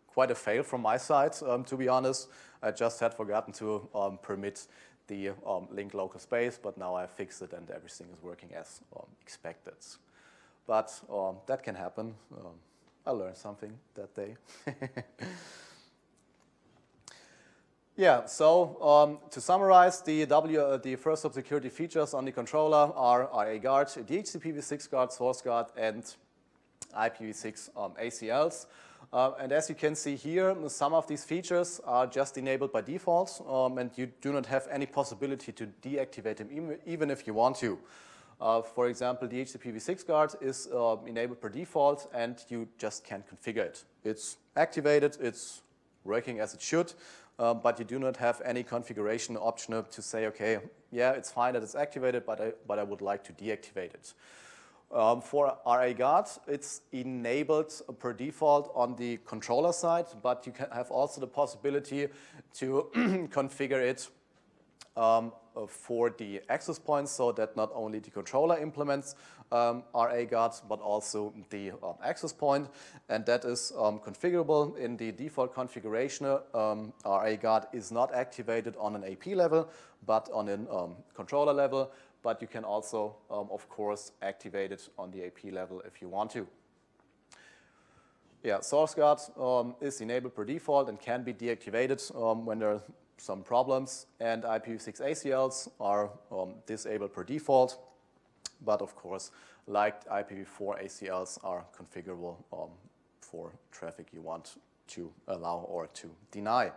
quite a fail from my side, to be honest. I just had forgotten to permit the link local space, but now I fixed it and everything is working as expected. But that can happen. I learned something that day. Yeah, so to summarize, the first hop security features on the controller are RA Guard, DHCPv6 Guard, Source Guard, and IPv6 ACLs. And as you can see here, some of these features are just enabled by default, and you do not have any possibility to deactivate them, even if you want to. For example, the DHCPv6 Guard is enabled per default, and you just can't configure it. It's activated, it's working as it should, but you do not have any configuration option to say, okay, yeah, it's fine that it's activated, but I would like to deactivate it. For RA Guard, it's enabled per default on the controller side, but you can have also the possibility to configure it for the access points, so that not only the controller implements RA guard, but also the access point, and that is configurable in the default configuration. RA guard is not activated on an AP level, but on a controller level, but you can also, of course, activate it on the AP level if you want to. Yeah, source guard is enabled per default and can be deactivated when there are some problems, and IPv6 ACLs are disabled per default, but of course, like IPv4 ACLs are configurable for traffic you want to allow or to deny.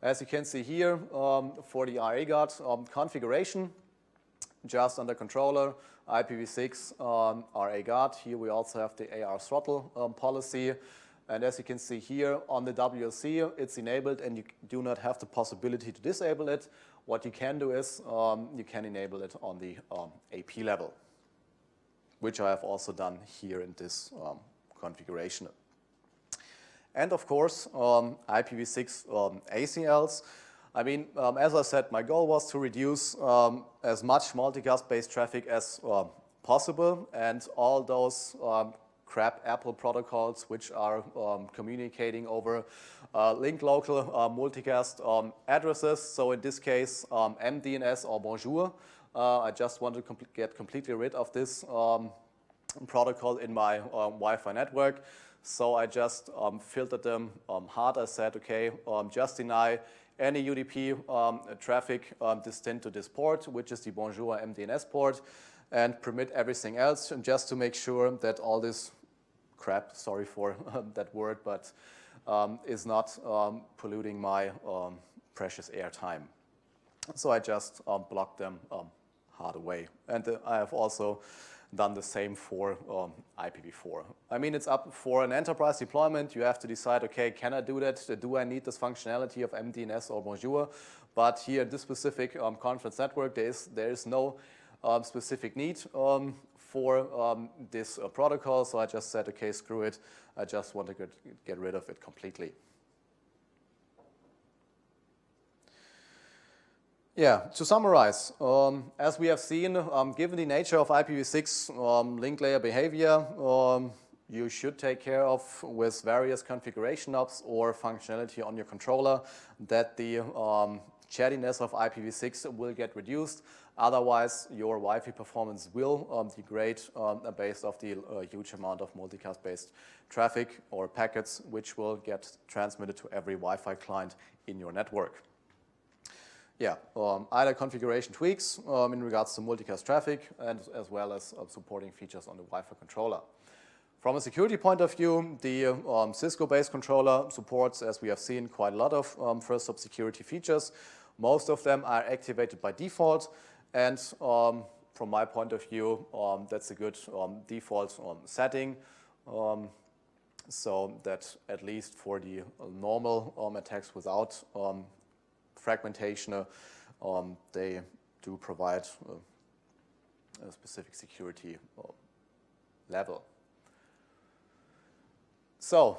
As you can see here, for the RA guard configuration, just under controller, IPv6 RA guard. Here we also have the AR throttle policy. And as you can see here on the WLC, it's enabled and you do not have the possibility to disable it. What you can do is you can enable it on the AP level, which I have also done here in this configuration. And of course, IPv6 ACLs. I mean, as I said, my goal was to reduce as much multicast-based traffic as possible, and all those crap Apple protocols which are communicating over linked local multicast addresses. So in this case, MDNS or Bonjour. I just want to get completely rid of this protocol in my Wi-Fi network. So I just filtered them hard. I said, okay, just deny any UDP traffic distant to this port, which is the Bonjour MDNS port, and permit everything else, just to make sure that all this crap, sorry for that word, but is not polluting my precious airtime. So I just blocked them hard away. And I have also done the same for IPv4. I mean, it's up for an enterprise deployment. You have to decide, okay, can I do that? Do I need this functionality of MDNS or Bonjour? But here in this specific conference network, there is no specific need for this protocol. So I just said, okay, screw it. I just want to get rid of it completely. Yeah, to summarize, as we have seen, given the nature of IPv6 link layer behavior, you should take care of with various configuration knobs or functionality on your controller that the chattiness of IPv6 will get reduced. Otherwise, your Wi-Fi performance will degrade based off the huge amount of multicast-based traffic or packets which will get transmitted to every Wi-Fi client in your network. Yeah, either configuration tweaks in regards to multicast traffic and as well as supporting features on the Wi-Fi controller. From a security point of view, the Cisco-based controller supports, as we have seen, quite a lot of first-hop security features. Most of them are activated by default, and from my point of view, that's a good default setting, so that at least for the normal attacks without fragmentation, they do provide a specific security level. So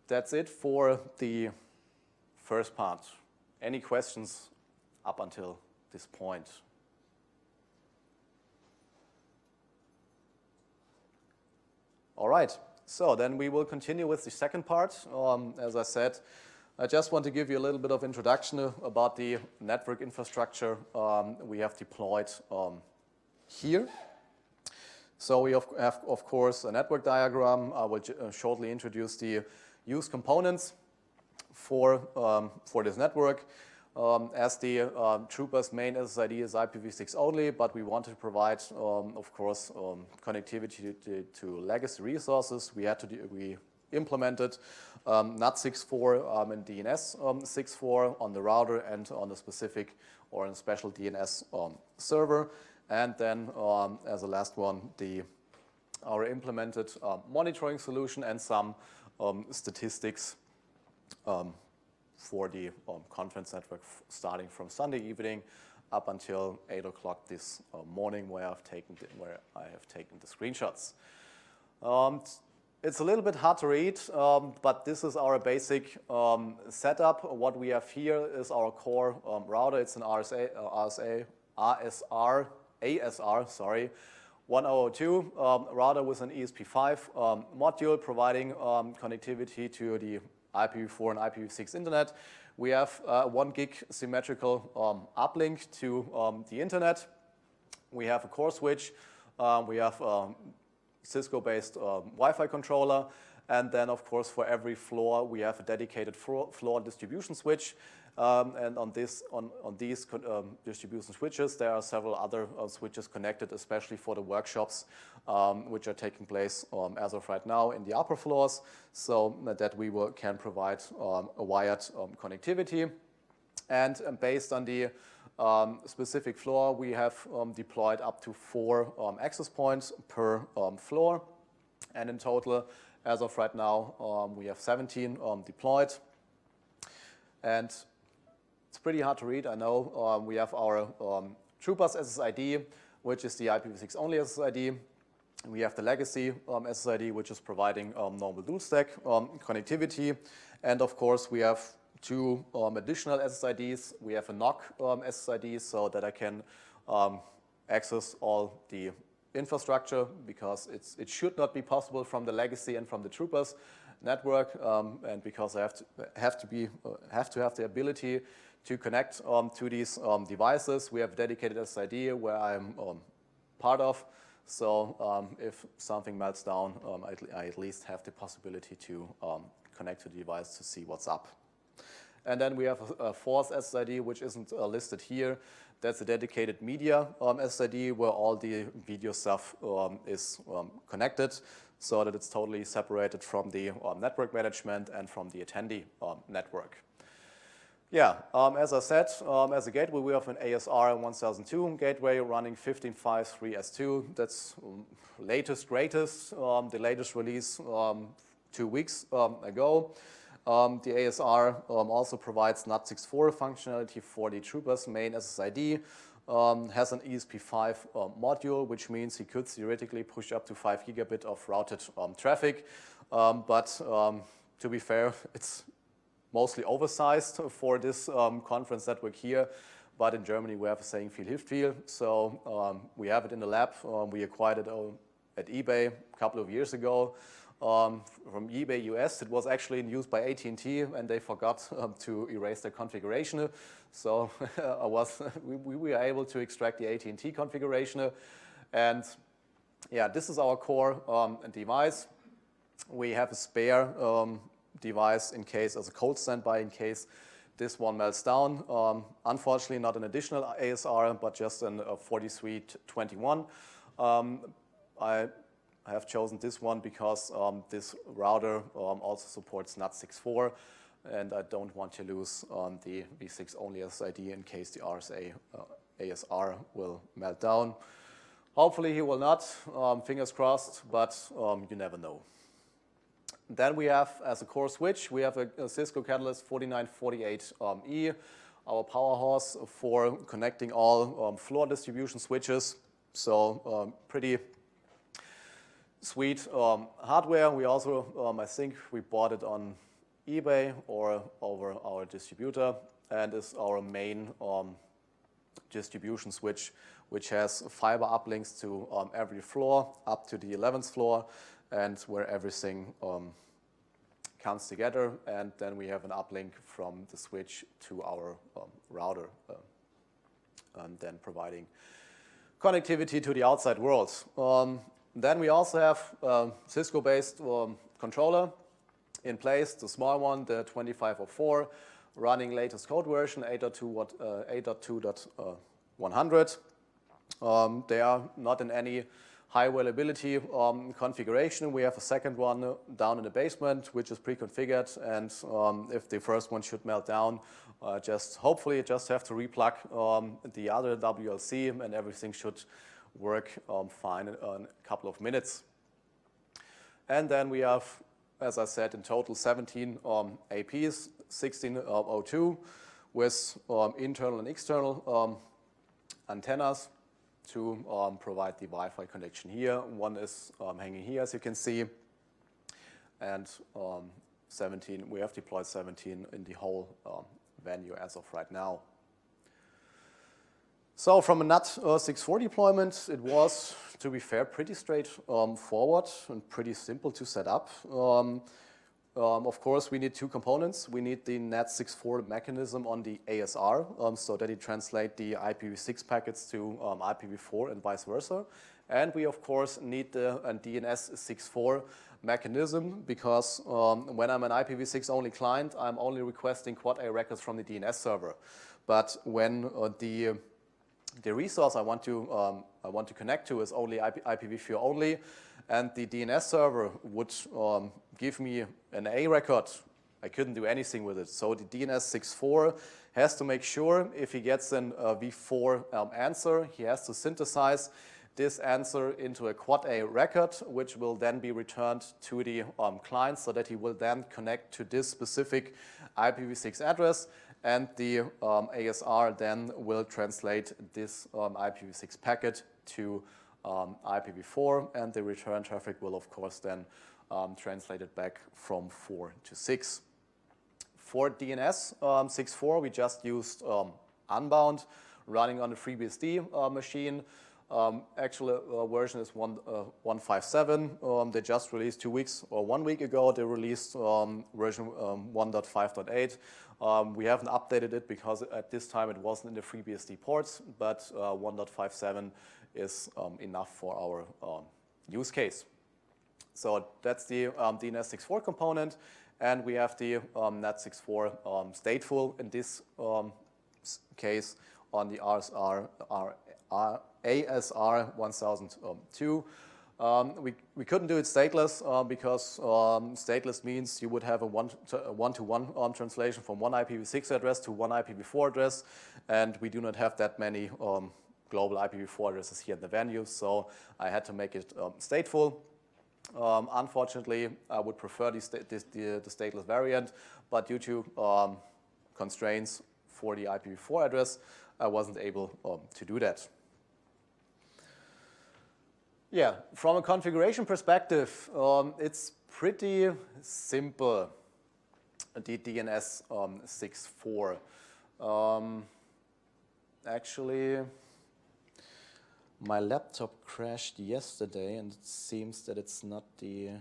that's it for the first part. Any questions up until this point? All right, so then we will continue with the second part. As I said, I just want to give you a little bit of introduction about the network infrastructure we have deployed here. So we have, of course, a network diagram. I will shortly introduce the use components for this network. As the Trooper's main SSID is IPv6 only, but we want to provide, of course, connectivity to legacy resources. We implemented NAT 6.4 and DNS 6.4 on the router and on a specific or a special DNS server. And then as a last one, our implemented monitoring solution and some statistics for the conference network starting from Sunday evening up until 8 o'clock this morning, where I have taken the screenshots. it's a little bit hard to read, but this is our basic setup. What we have here is our core router. It's an ASR, sorry, 1002 router with an ESP5 module providing connectivity to the IPv4 and IPv6 internet. We have 1 gig symmetrical uplink to the internet. We have a core switch. We have Cisco-based Wi-Fi controller, and then of course for every floor we have a dedicated floor distribution switch, and on these distribution switches there are several other switches connected, especially for the workshops which are taking place as of right now in the upper floors, so that we can provide a wired connectivity. And based on the specific floor, we have deployed up to 4 access points per floor, and in total, as of right now, we have 17 deployed. And it's pretty hard to read, I know. We have our TrueBus SSID, which is the IPv6 only SSID. We have the legacy SSID, which is providing normal dual stack connectivity, and of course we have 2 additional SSIDs. We have a NOC SSID, so that I can access all the infrastructure, because it should not be possible from the legacy and from the TrueBus network, and because I have to have the ability to connect to these devices. We have a dedicated SSID where I'm part of, so if something melts down, I at least have the possibility to connect to the device to see what's up. And then we have a 4th SSID, which isn't listed here. That's a dedicated media SSID where all the video stuff is connected, so that it's totally separated from the network management and from the attendee network. Yeah, as I said, as a gateway, we have an ASR 1002 gateway running 15.5.3S2. That's latest, greatest, the latest release 2 weeks ago. The ASR also provides NAT64 functionality for the TrueBus main SSID, has an ESP5 module, which means he could theoretically push up to 5 gigabit of routed traffic. But to be fair, it's mostly oversized for this conference network here. But in Germany, we have a saying, viel hilft viel. So we have it in the lab. We acquired it at eBay a couple of years ago. From eBay US, it was actually in use by AT&T, and they forgot to erase their configuration. So we were able to extract the AT&T configuration, and yeah, this is our core device. We have a spare device in case, as a cold standby, in case this one melts down. Unfortunately, not an additional ASR, but just an 4321. I have chosen this one because this router also supports NAT64, and I don't want to lose the V6 only SSID in case the RSA ASR will melt down. Hopefully he will not, fingers crossed, but you never know. Then we have, as a core switch, we have a Cisco Catalyst 4948E, our power horse for connecting all floor distribution switches. So pretty sweet hardware. We also, I think we bought it on eBay or over our distributor, and is our main distribution switch, which has fiber uplinks to every floor up to the 11th floor, and where everything comes together. And then we have an uplink from the switch to our router, and then providing connectivity to the outside world. Then we also have Cisco-based controller in place, the small one, the 2504, running latest code version 8.2.100. They are not in any high availability configuration. We have a second one down in the basement, which is pre-configured, and if the first one should melt down, hopefully just have to replug the other WLC, and everything should work fine in a couple of minutes. And then we have, as I said, in total 17 APs, 1602, with internal and external antennas to provide the Wi-Fi connection here. One is hanging here, as you can see. and 17. We have deployed 17 in the whole venue as of right now. So from a NAT 6.4 deployment, it was, to be fair, pretty straightforward and pretty simple to set up. Of course, we need two components. We need the NAT 6.4 mechanism on the ASR, so that it translates the IPv6 packets to IPv4 and vice versa. And we, of course, need the DNS 6.4 mechanism because when I'm an IPv6 only client, I'm only requesting Quad A records from the DNS server. But when the resource I want to connect to is only IPv4 only, and the DNS server would give me an A record, I couldn't do anything with it. So the DNS 6.4 has to make sure if he gets an v4 answer, he has to synthesize this answer into a Quad A record, which will then be returned to the client so that he will then connect to this specific IPv6 address, and the ASR then will translate this IPv6 packet to IPv4, and the return traffic will, of course, then translate it back from 4 to 6. For DNS 6.4, we just used Unbound running on a FreeBSD machine. Actual version is 1.57. They just released 2 weeks or 1 week ago. They released version 1.5.8. We haven't updated it because at this time it wasn't in the FreeBSD ports, but 1.57 is enough for our use case. So that's the DNS 6.4 component, and we have the NAT 6.4 stateful in this case on the ASR 1002. We couldn't do it stateless because stateless means you would have a one-to-one translation from one IPv6 address to one IPv4 address, and we do not have that many global IPv4 addresses here in the venue, so I had to make it stateful. Unfortunately, I would prefer the stateless variant, but due to constraints for the IPv4 address, I wasn't able to do that. Yeah, from a configuration perspective, it's pretty simple, the DNS 6.4. Actually, my laptop crashed yesterday, and it seems that it's not the,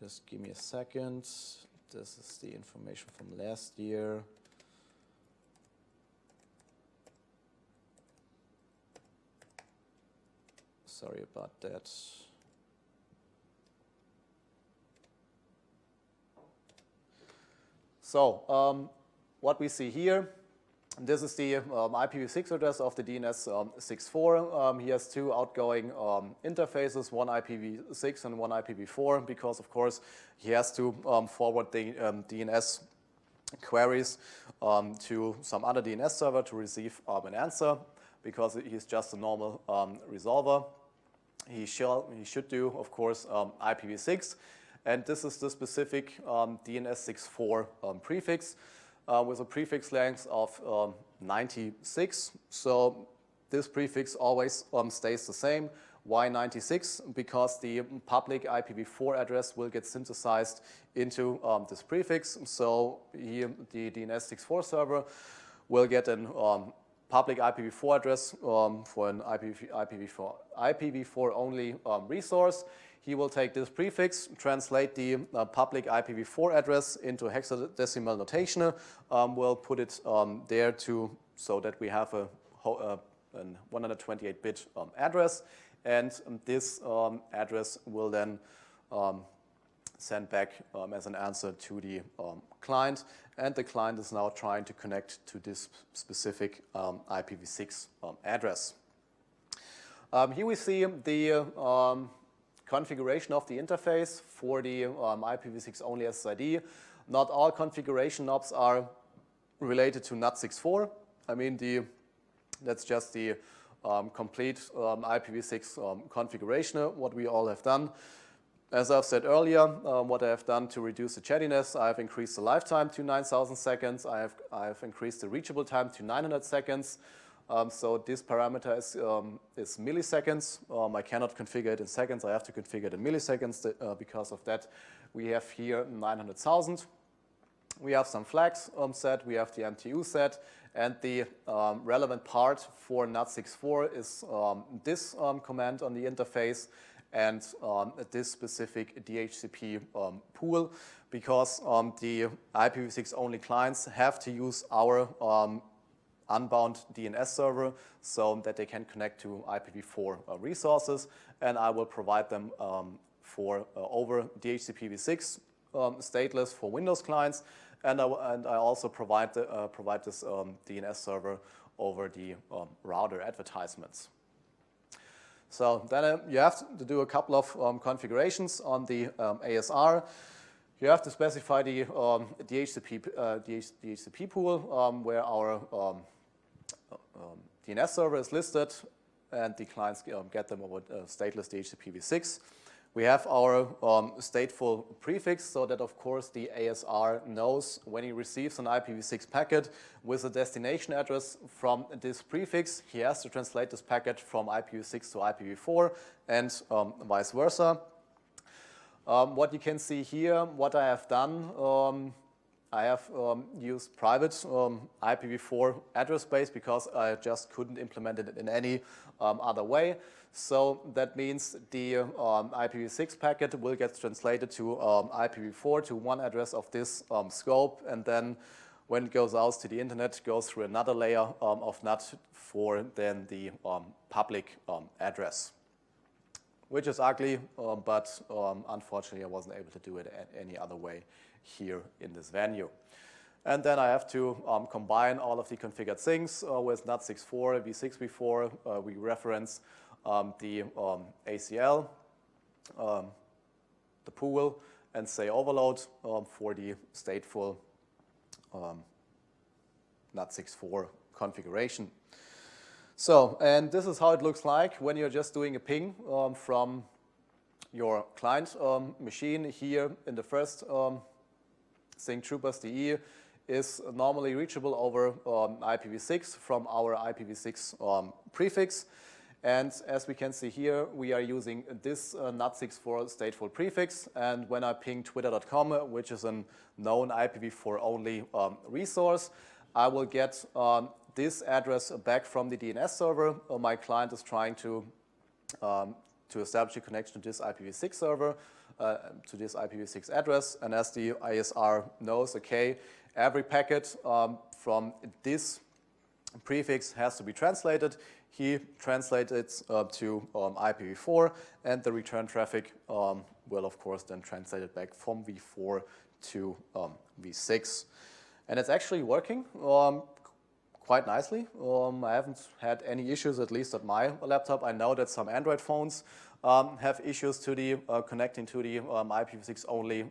just give me a second. This is the information from last year. Sorry about that. So what we see here, this is the IPv6 address of the DNS 6.4. He has two outgoing interfaces, one IPv6 and one IPv4, because of course he has to forward the DNS queries to some other DNS server to receive an answer, because he's just a normal resolver. He should do, of course, IPv6, and this is the specific DNS 6.4 prefix with a prefix length of 96. So this prefix always stays the same. Why 96? Because the public IPv4 address will get synthesized into this prefix. So here the DNS 6.4 server will get an public IPv4 address for an IPv4 only resource. He will take this prefix, translate the public IPv4 address into hexadecimal notation, will put it there so that we have a 128-bit address, and this address will then send back as an answer to the client, and the client is now trying to connect to this specific IPv6 address. Here we see the configuration of the interface for the IPv6 only SSID. Not all configuration knobs are related to NAT 6.4. I mean, that's just the complete IPv6 configuration, what we all have done. As I've said earlier, what I have done to reduce the chattiness, I have increased the lifetime to 9,000 seconds. I have increased the reachable time to 900 seconds. So this parameter is milliseconds. I cannot configure it in seconds. I have to configure it in milliseconds. Because of that, we have here 900,000. We have some flags set. We have the MTU set. And the relevant part for NAT64 is this command on the interface and this specific DHCP pool, because the IPv6 only clients have to use our unbound DNS server so that they can connect to IPv4 resources, and I will provide them for over DHCPv6 stateless for Windows clients, and I also provide this DNS server over the router advertisements. So then you have to do a couple of configurations on the ASR. You have to specify the DHCP pool where our DNS server is listed, and the clients get them over stateless DHCPv6. We have our stateful prefix, so that of course the ASR knows when he receives an IPv6 packet with a destination address from this prefix, he has to translate this packet from IPv6 to IPv4 and vice versa. What you can see here, what I have done, I have used private IPv4 address space because I just couldn't implement it in any other way. So that means the IPv6 packet will get translated to IPv4 to one address of this scope, and then when it goes out to the internet, it goes through another layer of NAT for then the public address, which is ugly, but unfortunately I wasn't able to do it any other way here in this venue. And then I have to combine all of the configured things with NAT64, v6v4. We reference the ACL, the pool, and say overload for the stateful NAT64 configuration. So, and this is how it looks like when you're just doing a ping from your client machine. Here in the first thing, troopers.de is normally reachable over IPv6 from our IPv6 prefix. And as we can see here, we are using this NAT64 stateful prefix. And when I ping twitter.com, which is a known IPv4 only resource, I will get this address back from the DNS server. My client is trying to establish a connection to this IPv6 server, to this IPv6 address. And as the ISR knows, okay, every packet from this prefix has to be translated. He translates it to IPv4, and the return traffic will, of course, then translate it back from v4 to v6. And it's actually working quite nicely. I haven't had any issues, at least at my laptop. I know that some Android phones have issues to the connecting to the IPv6 only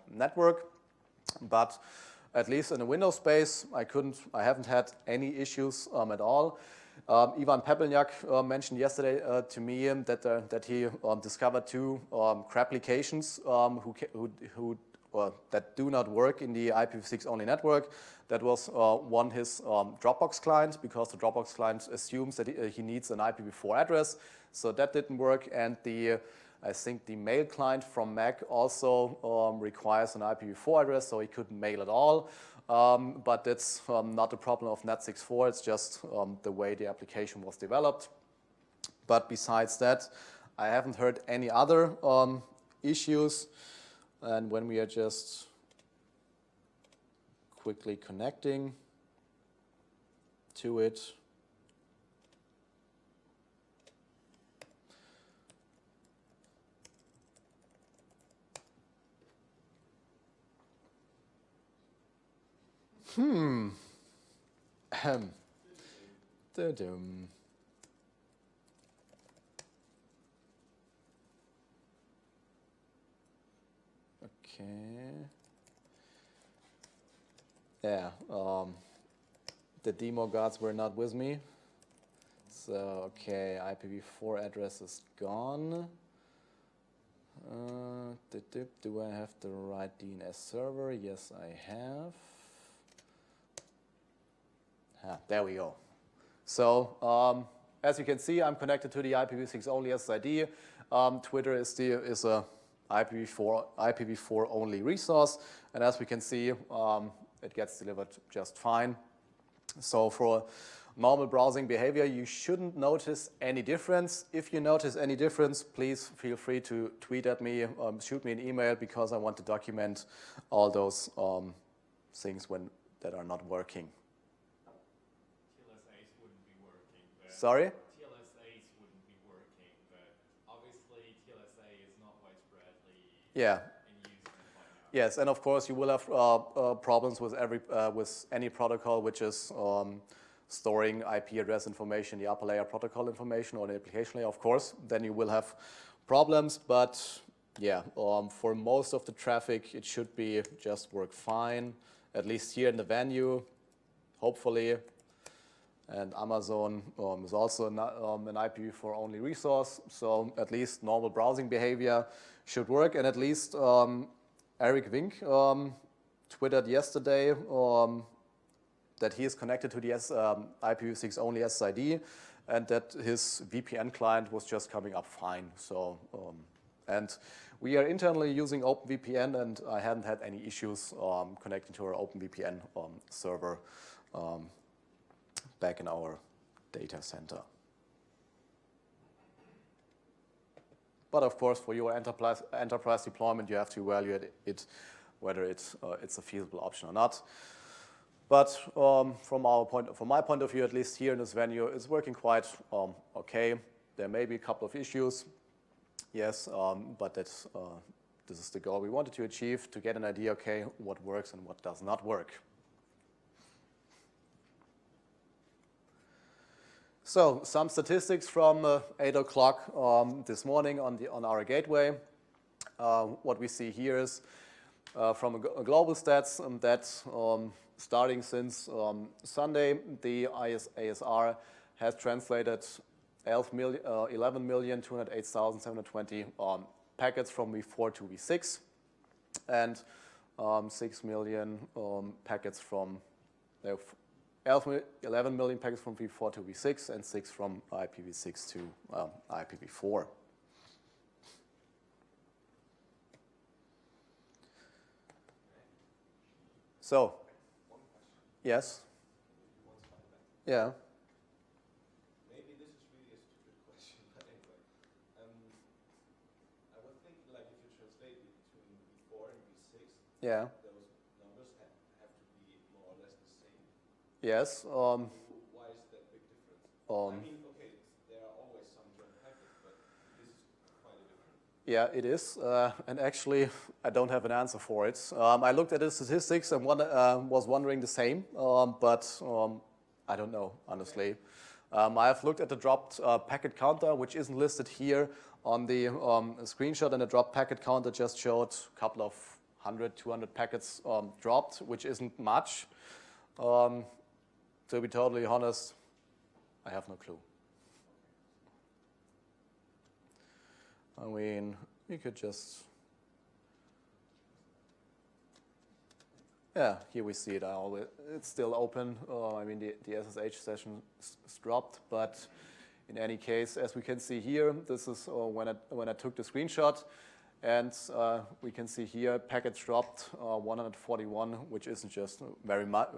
network, but at least in the Windows space, I haven't had any issues at all. Ivan Pepelnjak mentioned yesterday to me that he discovered two applications that do not work in the IPv6 only network. That was one, his Dropbox client, because the Dropbox client assumes that he needs an IPv4 address, so that didn't work. And I think the mail client from Mac also requires an IPv4 address, so he couldn't mail at all. But that's not a problem of NAT64, it's just the way the application was developed. But besides that, I haven't heard any other issues. And when we are just quickly connecting to it, Okay. Yeah, the demo guards were not with me. So, okay, IPv4 address is gone. Do I have the right DNS server? Yes, I have. There we go. So as you can see, I'm connected to the IPv6 only SSID. Twitter is a IPv4 only resource, and as we can see, it gets delivered just fine. So for normal browsing behavior, you shouldn't notice any difference. If you notice any difference, please feel free to tweet at me, shoot me an email, because I want to document all those things that are not working. TLSAs wouldn't be working. Sorry? TLSAs wouldn't be working, but obviously TLSA is not widespreadly in use by now. Yes, and of course you will have problems with any protocol which is storing IP address information, the upper layer protocol information, or the application layer, of course. Then you will have problems, but yeah, for most of the traffic, it should be just work fine, at least here in the venue, hopefully. And Amazon is also an IPv4 only resource, so at least normal browsing behavior should work. And at least Eric Wink tweeted yesterday that he is connected to the IPv6 only SSID, and that his VPN client was just coming up fine. So, and we are internally using OpenVPN, and I hadn't had any issues connecting to our OpenVPN server back in our data center. But of course, for your enterprise deployment, you have to evaluate it, whether it's a feasible option or not. But from my point of view, at least here in this venue, it's working quite okay. There may be a couple of issues, yes, but this is the goal we wanted to achieve, to get an idea, okay, what works and what does not work. So some statistics from 8 o'clock this morning on our gateway. What we see here is from a global stats that starting since Sunday, the ASR has translated 11,208,720 packets from v4 to v6, and 6 million packets from 11 million packets from v4 to v6, and 6 from IPv6 to IPv4. So, yes? Yeah. Maybe this is really a stupid question, but anyway. I was thinking, like, if you translate it between v4 and v6, Yeah. those numbers have to be more or less the same. Yes. Why is that big difference? I mean, okay, there are always some joint packets, but this is quite a difference. Yeah, it is. And actually, I don't have an answer for it. I looked at the statistics and was wondering the same, but I don't know, honestly. I have looked at the dropped packet counter, which isn't listed here on the screenshot, and the dropped packet counter just showed a couple of 100, 200 packets dropped, which isn't much. To be totally honest, I have no clue. I mean, we could just, yeah, here we see it. It's still open. I mean, the SSH session is dropped, but in any case, as we can see here, this is when I took the screenshot, and we can see here packets dropped 141, which isn't just very much,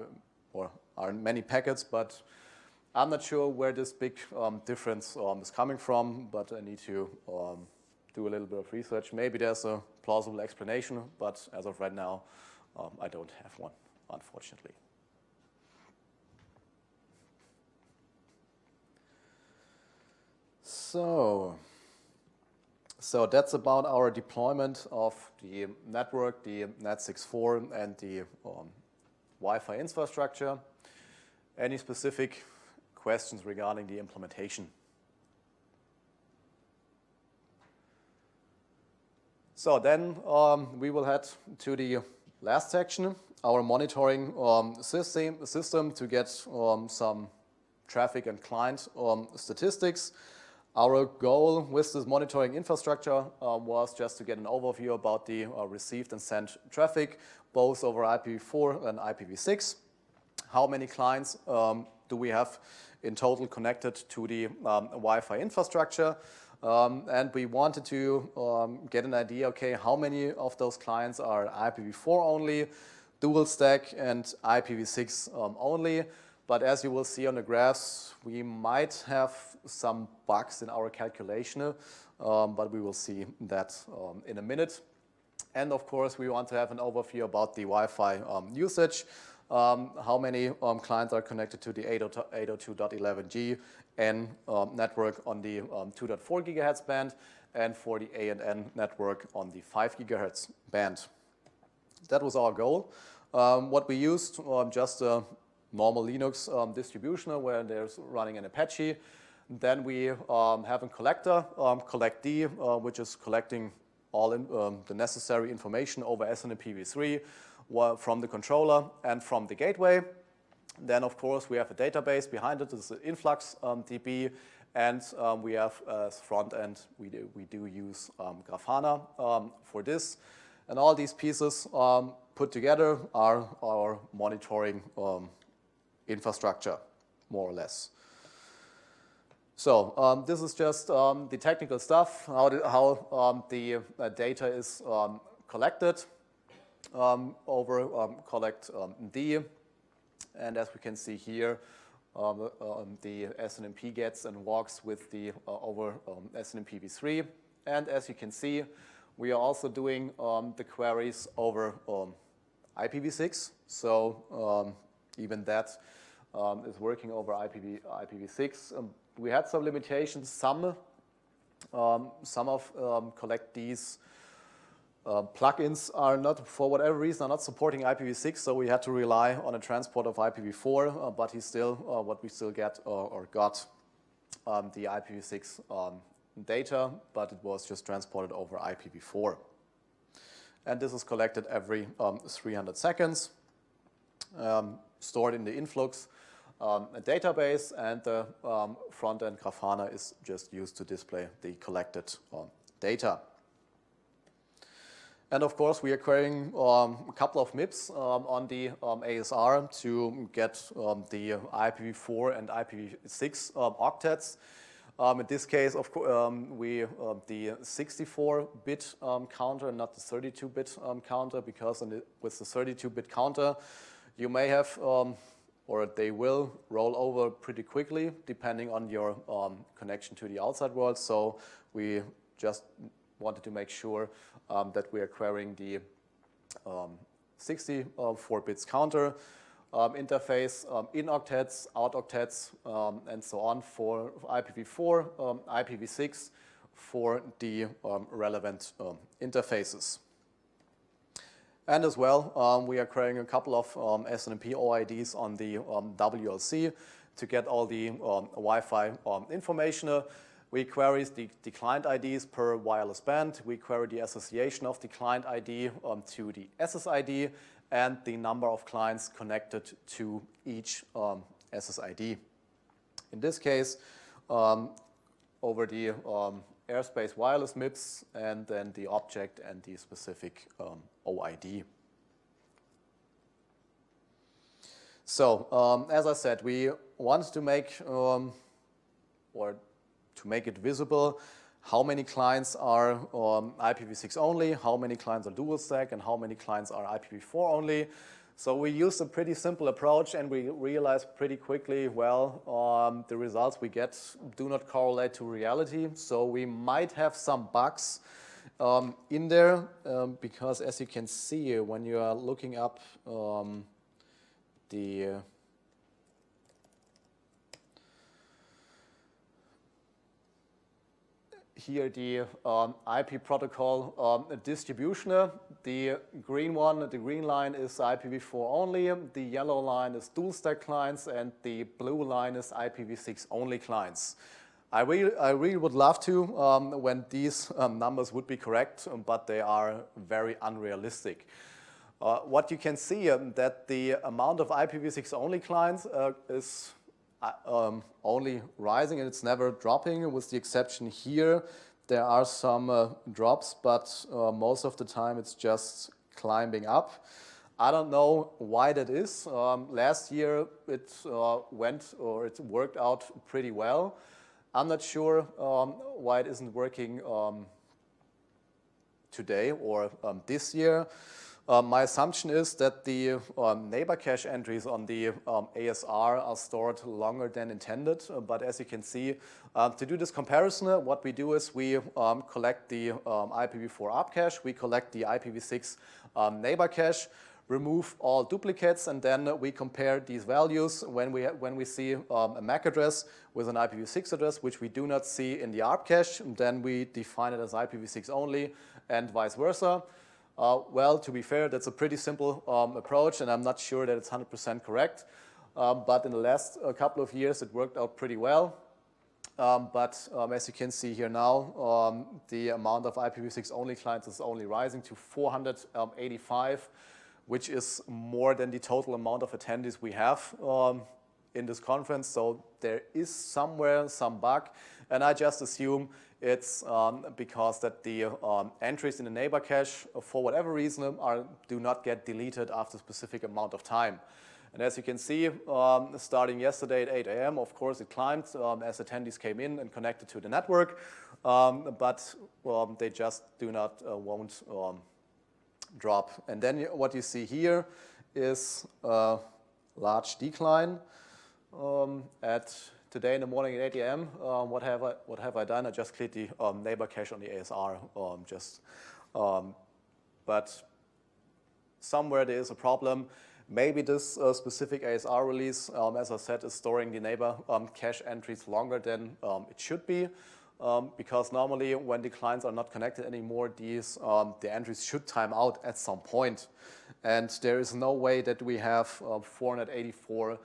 or aren't many packets, but I'm not sure where this big difference is coming from, but I need to do a little bit of research. Maybe there's a plausible explanation, but as of right now, I don't have one, unfortunately. So that's about our deployment of the network, the NAT64, and the Wi-Fi infrastructure. Any specific questions regarding the implementation? So then we will head to the last section, our monitoring system to get some traffic and client statistics. Our goal with this monitoring infrastructure was just to get an overview about the received and sent traffic, both over IPv4 and IPv6. How many clients do we have in total connected to the Wi-Fi infrastructure. And we wanted to get an idea, okay, how many of those clients are IPv4 only, dual stack, and IPv6 only. But as you will see on the graphs, we might have some bugs in our calculation, but we will see that in a minute. And of course, we want to have an overview about the Wi-Fi usage, how many clients are connected to the 802.11g N network on the 2.4 gigahertz band, and for the A and N network on the 5 gigahertz band. That was our goal. What we used, just a normal Linux distribution where there's running an Apache. Then we have a collector, collect D, which is collecting all the necessary information over SNMP-v3 from the controller and from the gateway. Then, of course, we have a database behind it. This is influx DB, and we have as front end, we do use Grafana for this. And all these pieces put together are our monitoring infrastructure, more or less. So this is just the technical stuff, how the data is collected over collect D. And as we can see here, the SNMP gets and walks with the over SNMP-v3. And as you can see, we are also doing the queries over IPv6. So even that is working over IPv6. We had some limitations. Some of collect D's plugins are not, for whatever reason, are not supporting IPv6, so we had to rely on a transport of IPv4. But what we still get or got the IPv6 data, but it was just transported over IPv4. And this is collected every 300 seconds, stored in the influx a database, and the front-end Grafana is just used to display the collected data. And of course, we are querying a couple of MIPS on the ASR to get the IPv4 and IPv6 octets. In this case, of course, the 64-bit counter, not the 32-bit counter, because with the 32-bit counter, you may have, or they will roll over pretty quickly, depending on your connection to the outside world. So we just wanted to make sure that we are querying the 64 bits counter interface in octets, out octets, and so on for IPv4, IPv6 for the relevant interfaces. And as well, we are querying a couple of SNMP OIDs on the WLC to get all the Wi-Fi information. We query the client IDs per wireless band. We query the association of the client ID to the SSID and the number of clients connected to each SSID. In this case, over the airspace wireless MIPS, and then the object and the specific OID. So, as I said, we wanted to make, or to make it visible, how many clients are IPv6 only, how many clients are dual stack, and how many clients are IPv4 only. So we used a pretty simple approach, and we realized pretty quickly, well, the results we get do not correlate to reality. So we might have some bugs in there, because as you can see, when you are looking up here the IP protocol distribution. The green one, the green line is IPv4 only, the yellow line is dual stack clients, and the blue line is IPv6 only clients. I really would love to when these numbers would be correct, but they are very unrealistic. What you can see that the amount of IPv6 only clients is only rising, and it's never dropping, with the exception here. There are some drops, but most of the time it's just climbing up. I don't know why that is. Last year it it worked out pretty well. I'm not sure why it isn't working today or this year. My assumption is that the neighbor cache entries on the ASR are stored longer than intended. But as you can see, to do this comparison, what we do is we collect the IPv4 ARP cache, we collect the IPv6 neighbor cache, remove all duplicates, and then we compare these values when we see a MAC address with an IPv6 address, which we do not see in the ARP cache. Then we define it as IPv6 only, and vice versa. Well, to be fair, that's a pretty simple approach, and I'm not sure that it's 100% correct. But in the last couple of years, it worked out pretty well. But as you can see here now, the amount of IPv6 only clients is only rising to 485, which is more than the total amount of attendees we have in this conference. So there is somewhere some bug, and I just assume it's because that the entries in the neighbor cache, for whatever reason, do not get deleted after a specific amount of time. And as you can see, starting yesterday at 8 a.m., of course, it climbed as attendees came in and connected to the network, but they just won't drop. And then what you see here is a large decline at today in the morning at 8 a.m. What have I done? I just cleared the neighbor cache on the ASR. But somewhere there is a problem. Maybe this specific ASR release, as I said, is storing the neighbor cache entries longer than it should be. Because normally when the clients are not connected anymore, the entries should time out at some point. And there is no way that we have 484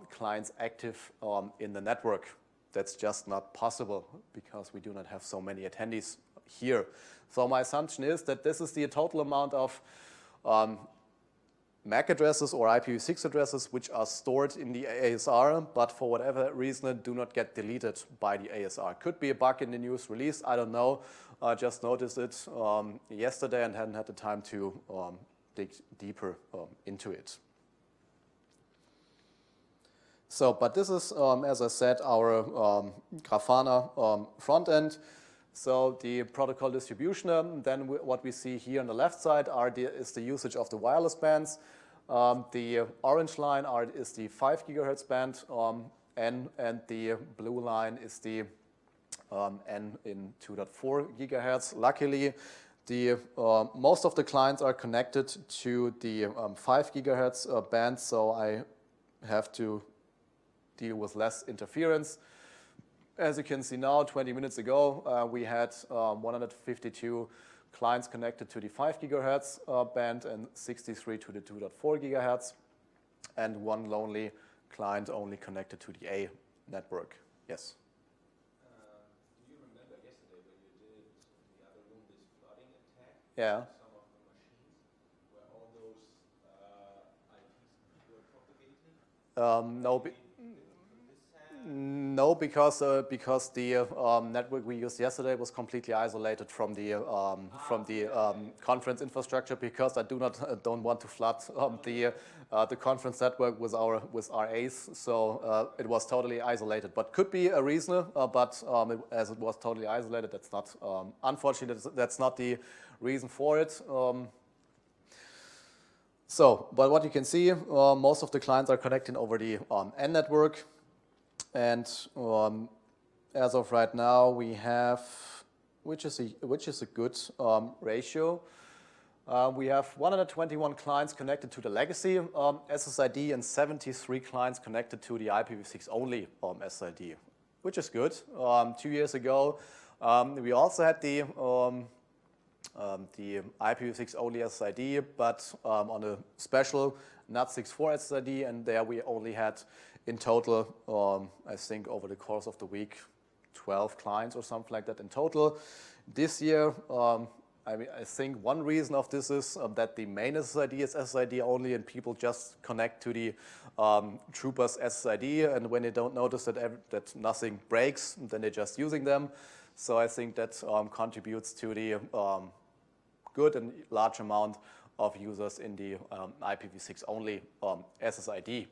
clients active in the network. That's just not possible because we do not have so many attendees here. So my assumption is that this is the total amount of MAC addresses or IPv6 addresses which are stored in the ASR, but for whatever reason do not get deleted by the ASR. Could be a bug in the newest release, I don't know. I just noticed it yesterday and hadn't had the time to dig deeper into it. So, but this is, as I said, our Grafana front end. So the protocol distribution, then what we see here on the left side is the usage of the wireless bands. The orange line is the 5 gigahertz band, and the blue line is the N in 2.4 gigahertz. Luckily, most of the clients are connected to the 5 gigahertz band, so I have to deal with less interference. As you can see now, 20 minutes ago, we had 152 clients connected to the 5 gigahertz band and 63 to the 2.4 gigahertz, and one lonely client only connected to the A network. Yes? Do you remember yesterday when you did in the other room this flooding attack? Yeah. Some of the machines where all those IPs were propagated? No. No, because the network we used yesterday was completely isolated from the conference infrastructure, because I don't want to flood the conference network with RAs. So it was totally isolated. But could be a reason. But as it was totally isolated, that's not unfortunately that's not the reason for it. But what you can see, most of the clients are connecting over the N network. And as of right now, we have, which is a good ratio. We have 121 clients connected to the legacy SSID and 73 clients connected to the IPv6 only SSID, which is good. 2 years ago, we also had the IPv6 only SSID, but on a special NAT64 SSID, and there we only had in total, I think over the course of the week, 12 clients or something like that in total. This year, I think one reason of this is that the main SSID is SSID only, and people just connect to the Troopers SSID, and when they don't notice that nothing breaks, then they're just using them. So I think that contributes to the good and large amount of users in the IPv6 only SSID.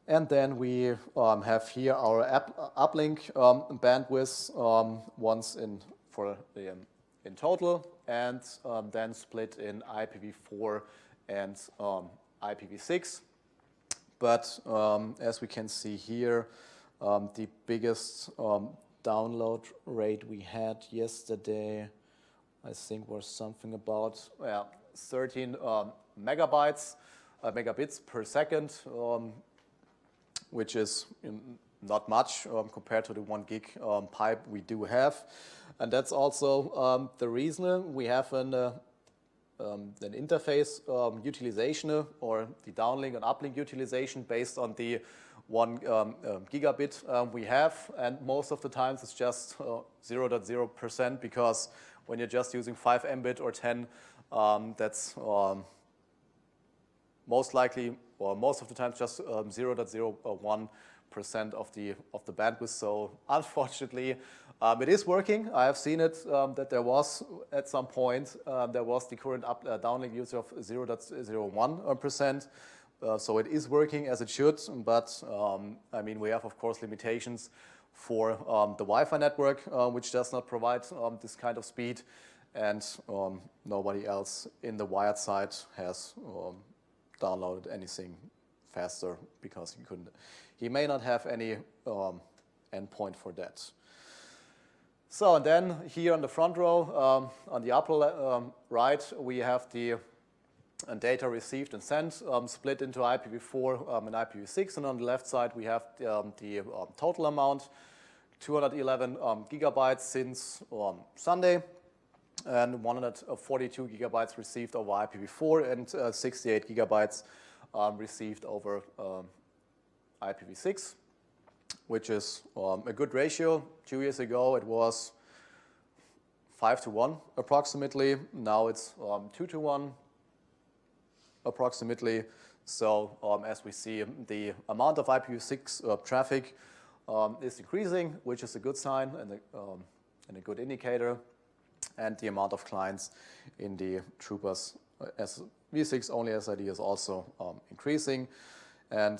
And then we have here our uplink bandwidth once in total, and then split in IPv4 and IPv6. But as we can see here, the biggest download rate we had yesterday, I think, was something about 13 megabits per second, which is not much compared to the 1 gig pipe we do have. And that's also the reason we have an interface utilization, or the downlink and uplink utilization, based on the 1 gigabit we have. And most of the times it's just 0.0%, because when you're just using 5 Mbit or 10, that's most likely, or most of the time, just 0.01% of the bandwidth. So unfortunately, it is working. I have seen it that there was at some point there was the current downlink use of 0.01%. So it is working as it should. But I mean, we have of course limitations for the Wi-Fi network, which does not provide this kind of speed, and nobody else in the wired side has downloaded anything faster, because he may not have any endpoint for that. So, and then here on the front row, on the upper right, we have the data received and sent split into IPv4 and IPv6, and on the left side we have the total amount, 211 gigabytes since Sunday, and 142 gigabytes received over IPv4, and 68 gigabytes received over IPv6, which is a good ratio. 2 years ago it was 5 to 1 approximately. Now it's 2 to 1 approximately. So as we see, the amount of IPv6 traffic is increasing, which is a good sign and a good indicator. And the amount of clients in the Troopers V6 only SID is also increasing. And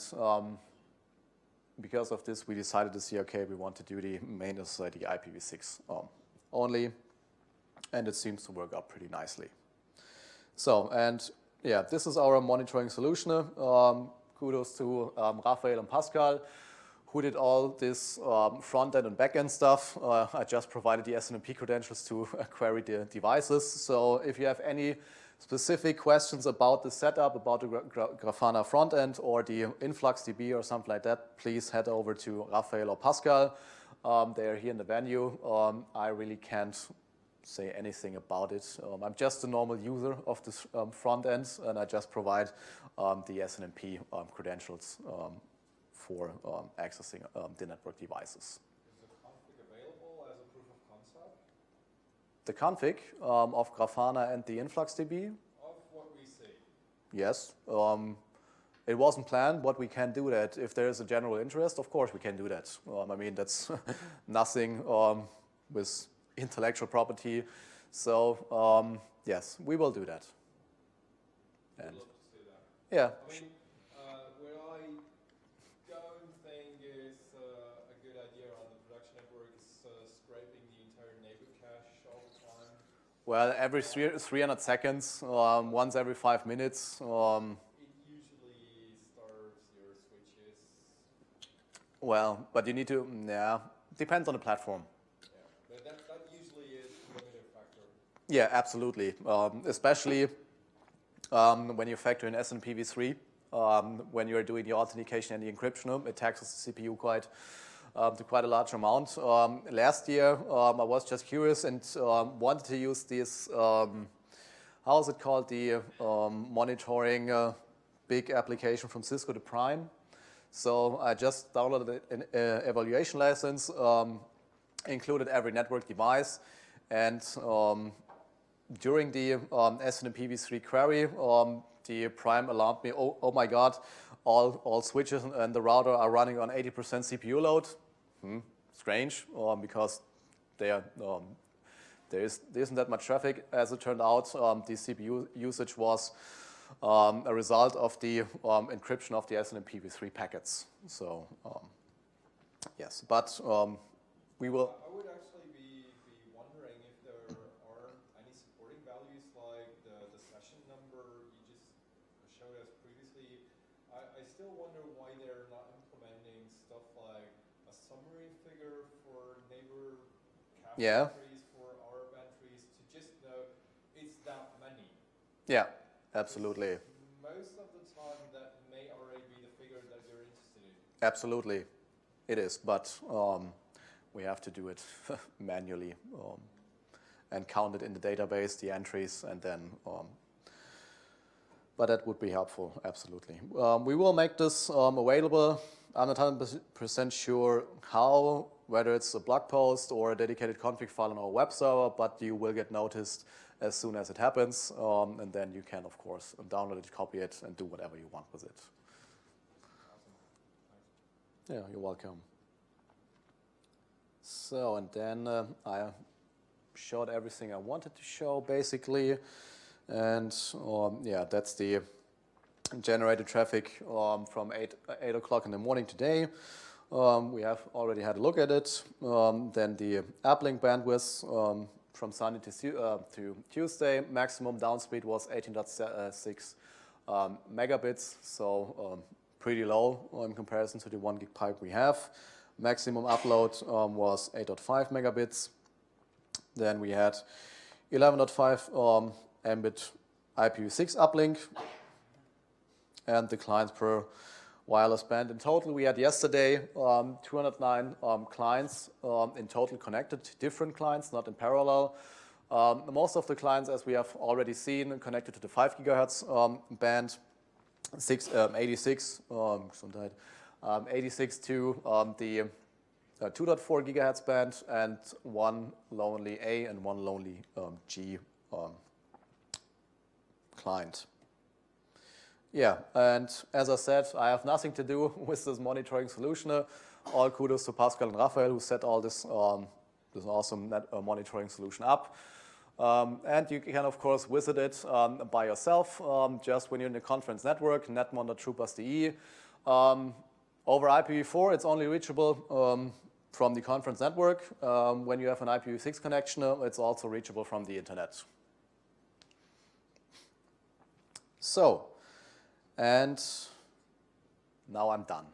because of this, we decided to see, okay, we want to do the main SID IPv6 only, and it seems to work out pretty nicely. So, and yeah, this is our monitoring solution. Kudos to Raphael and Pascal, who did all this front-end and back-end stuff. I just provided the SNMP credentials to query the devices. So if you have any specific questions about the setup, about the Grafana front-end or the InfluxDB or something like that, please head over to Raphael or Pascal. They are here in the venue. I really can't say anything about it. I'm just a normal user of this front-end, and I just provide the SNMP credentials for accessing the network devices. Is the config available as a proof of concept? The config of Grafana and the InfluxDB? Of what we see. Yes. It wasn't planned, but we can do that. If there is a general interest, of course we can do that. I mean, that's nothing with intellectual property. So, yes, we will do that. I'd love to see that. Yeah. I mean, what I don't think is a good idea on the production network is scraping the entire neighbor cache all the time. Well, every 300 seconds, once every 5 minutes. It usually starves your switches. Well, but you need to, yeah, depends on the platform. Yeah, but that usually is a limiting factor. Yeah, absolutely. Especially when you factor in SNPv3, when you're doing the authentication and the encryption, it taxes the CPU to quite a large amount. Last year, I was just curious and wanted to use this, how is it called, the monitoring big application from Cisco, the Prime. So I just downloaded an evaluation license, included every network device, and during the SNMPv3 query, the Prime alarmed me, oh my God, all switches and the router are running on 80% CPU load. Strange, because they are there isn't that much traffic. As it turned out, the CPU usage was a result of the encryption of the IPv3 packets. So yes, but we will. I would actually be wondering if there are any supporting values like the session number you just showed us previously. I still wonder why they're not implementing stuff like a summary figure for neighbor cache entries, for ARP entries, to just know it's that many. Yeah, absolutely. Most of the time that may already be the figure that you're interested in. Absolutely, it is, but we have to do it manually and count it in the database, the entries, and then, but that would be helpful, absolutely. We will make this available. I'm not 100% sure how, whether it's a blog post or a dedicated config file on our web server, but you will get noticed as soon as it happens, and then you can, of course, download it, copy it, and do whatever you want with it. Yeah, you're welcome. So, and then I showed everything I wanted to show, basically. And yeah, that's the generated traffic from 8 o'clock in the morning today. We have already had a look at it. Then the uplink bandwidth from Sunday to Tuesday, maximum downspeed was 18.6 megabits, so pretty low in comparison to the 1 gig pipe we have. Maximum upload was 8.5 megabits. Then we had 11.5 Mbit IPv6 uplink, and the clients per wireless band. In total, we had yesterday 209 clients in total connected, different clients, not in parallel. Most of the clients, as we have already seen, connected to the 5 gigahertz band, 86 to the 2.4 gigahertz band, and one lonely A and one lonely G client. Yeah, and as I said, I have nothing to do with this monitoring solution. All kudos to Pascal and Raphael, who set all this awesome monitoring solution up. And you can, of course, visit it by yourself, just when you're in the conference network, netmon.troopers.de. Over IPv4, it's only reachable from the conference network. When you have an IPv6 connection, it's also reachable from the internet. So, and now I'm done.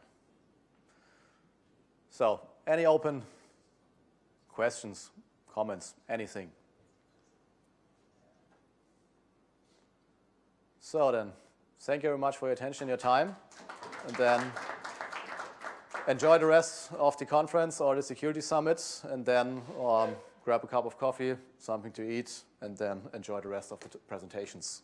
So, any open questions, comments, anything? So then, thank you very much for your attention, your time, and then enjoy the rest of the conference or the security summit, and then grab a cup of coffee, something to eat, and then enjoy the rest of the presentations.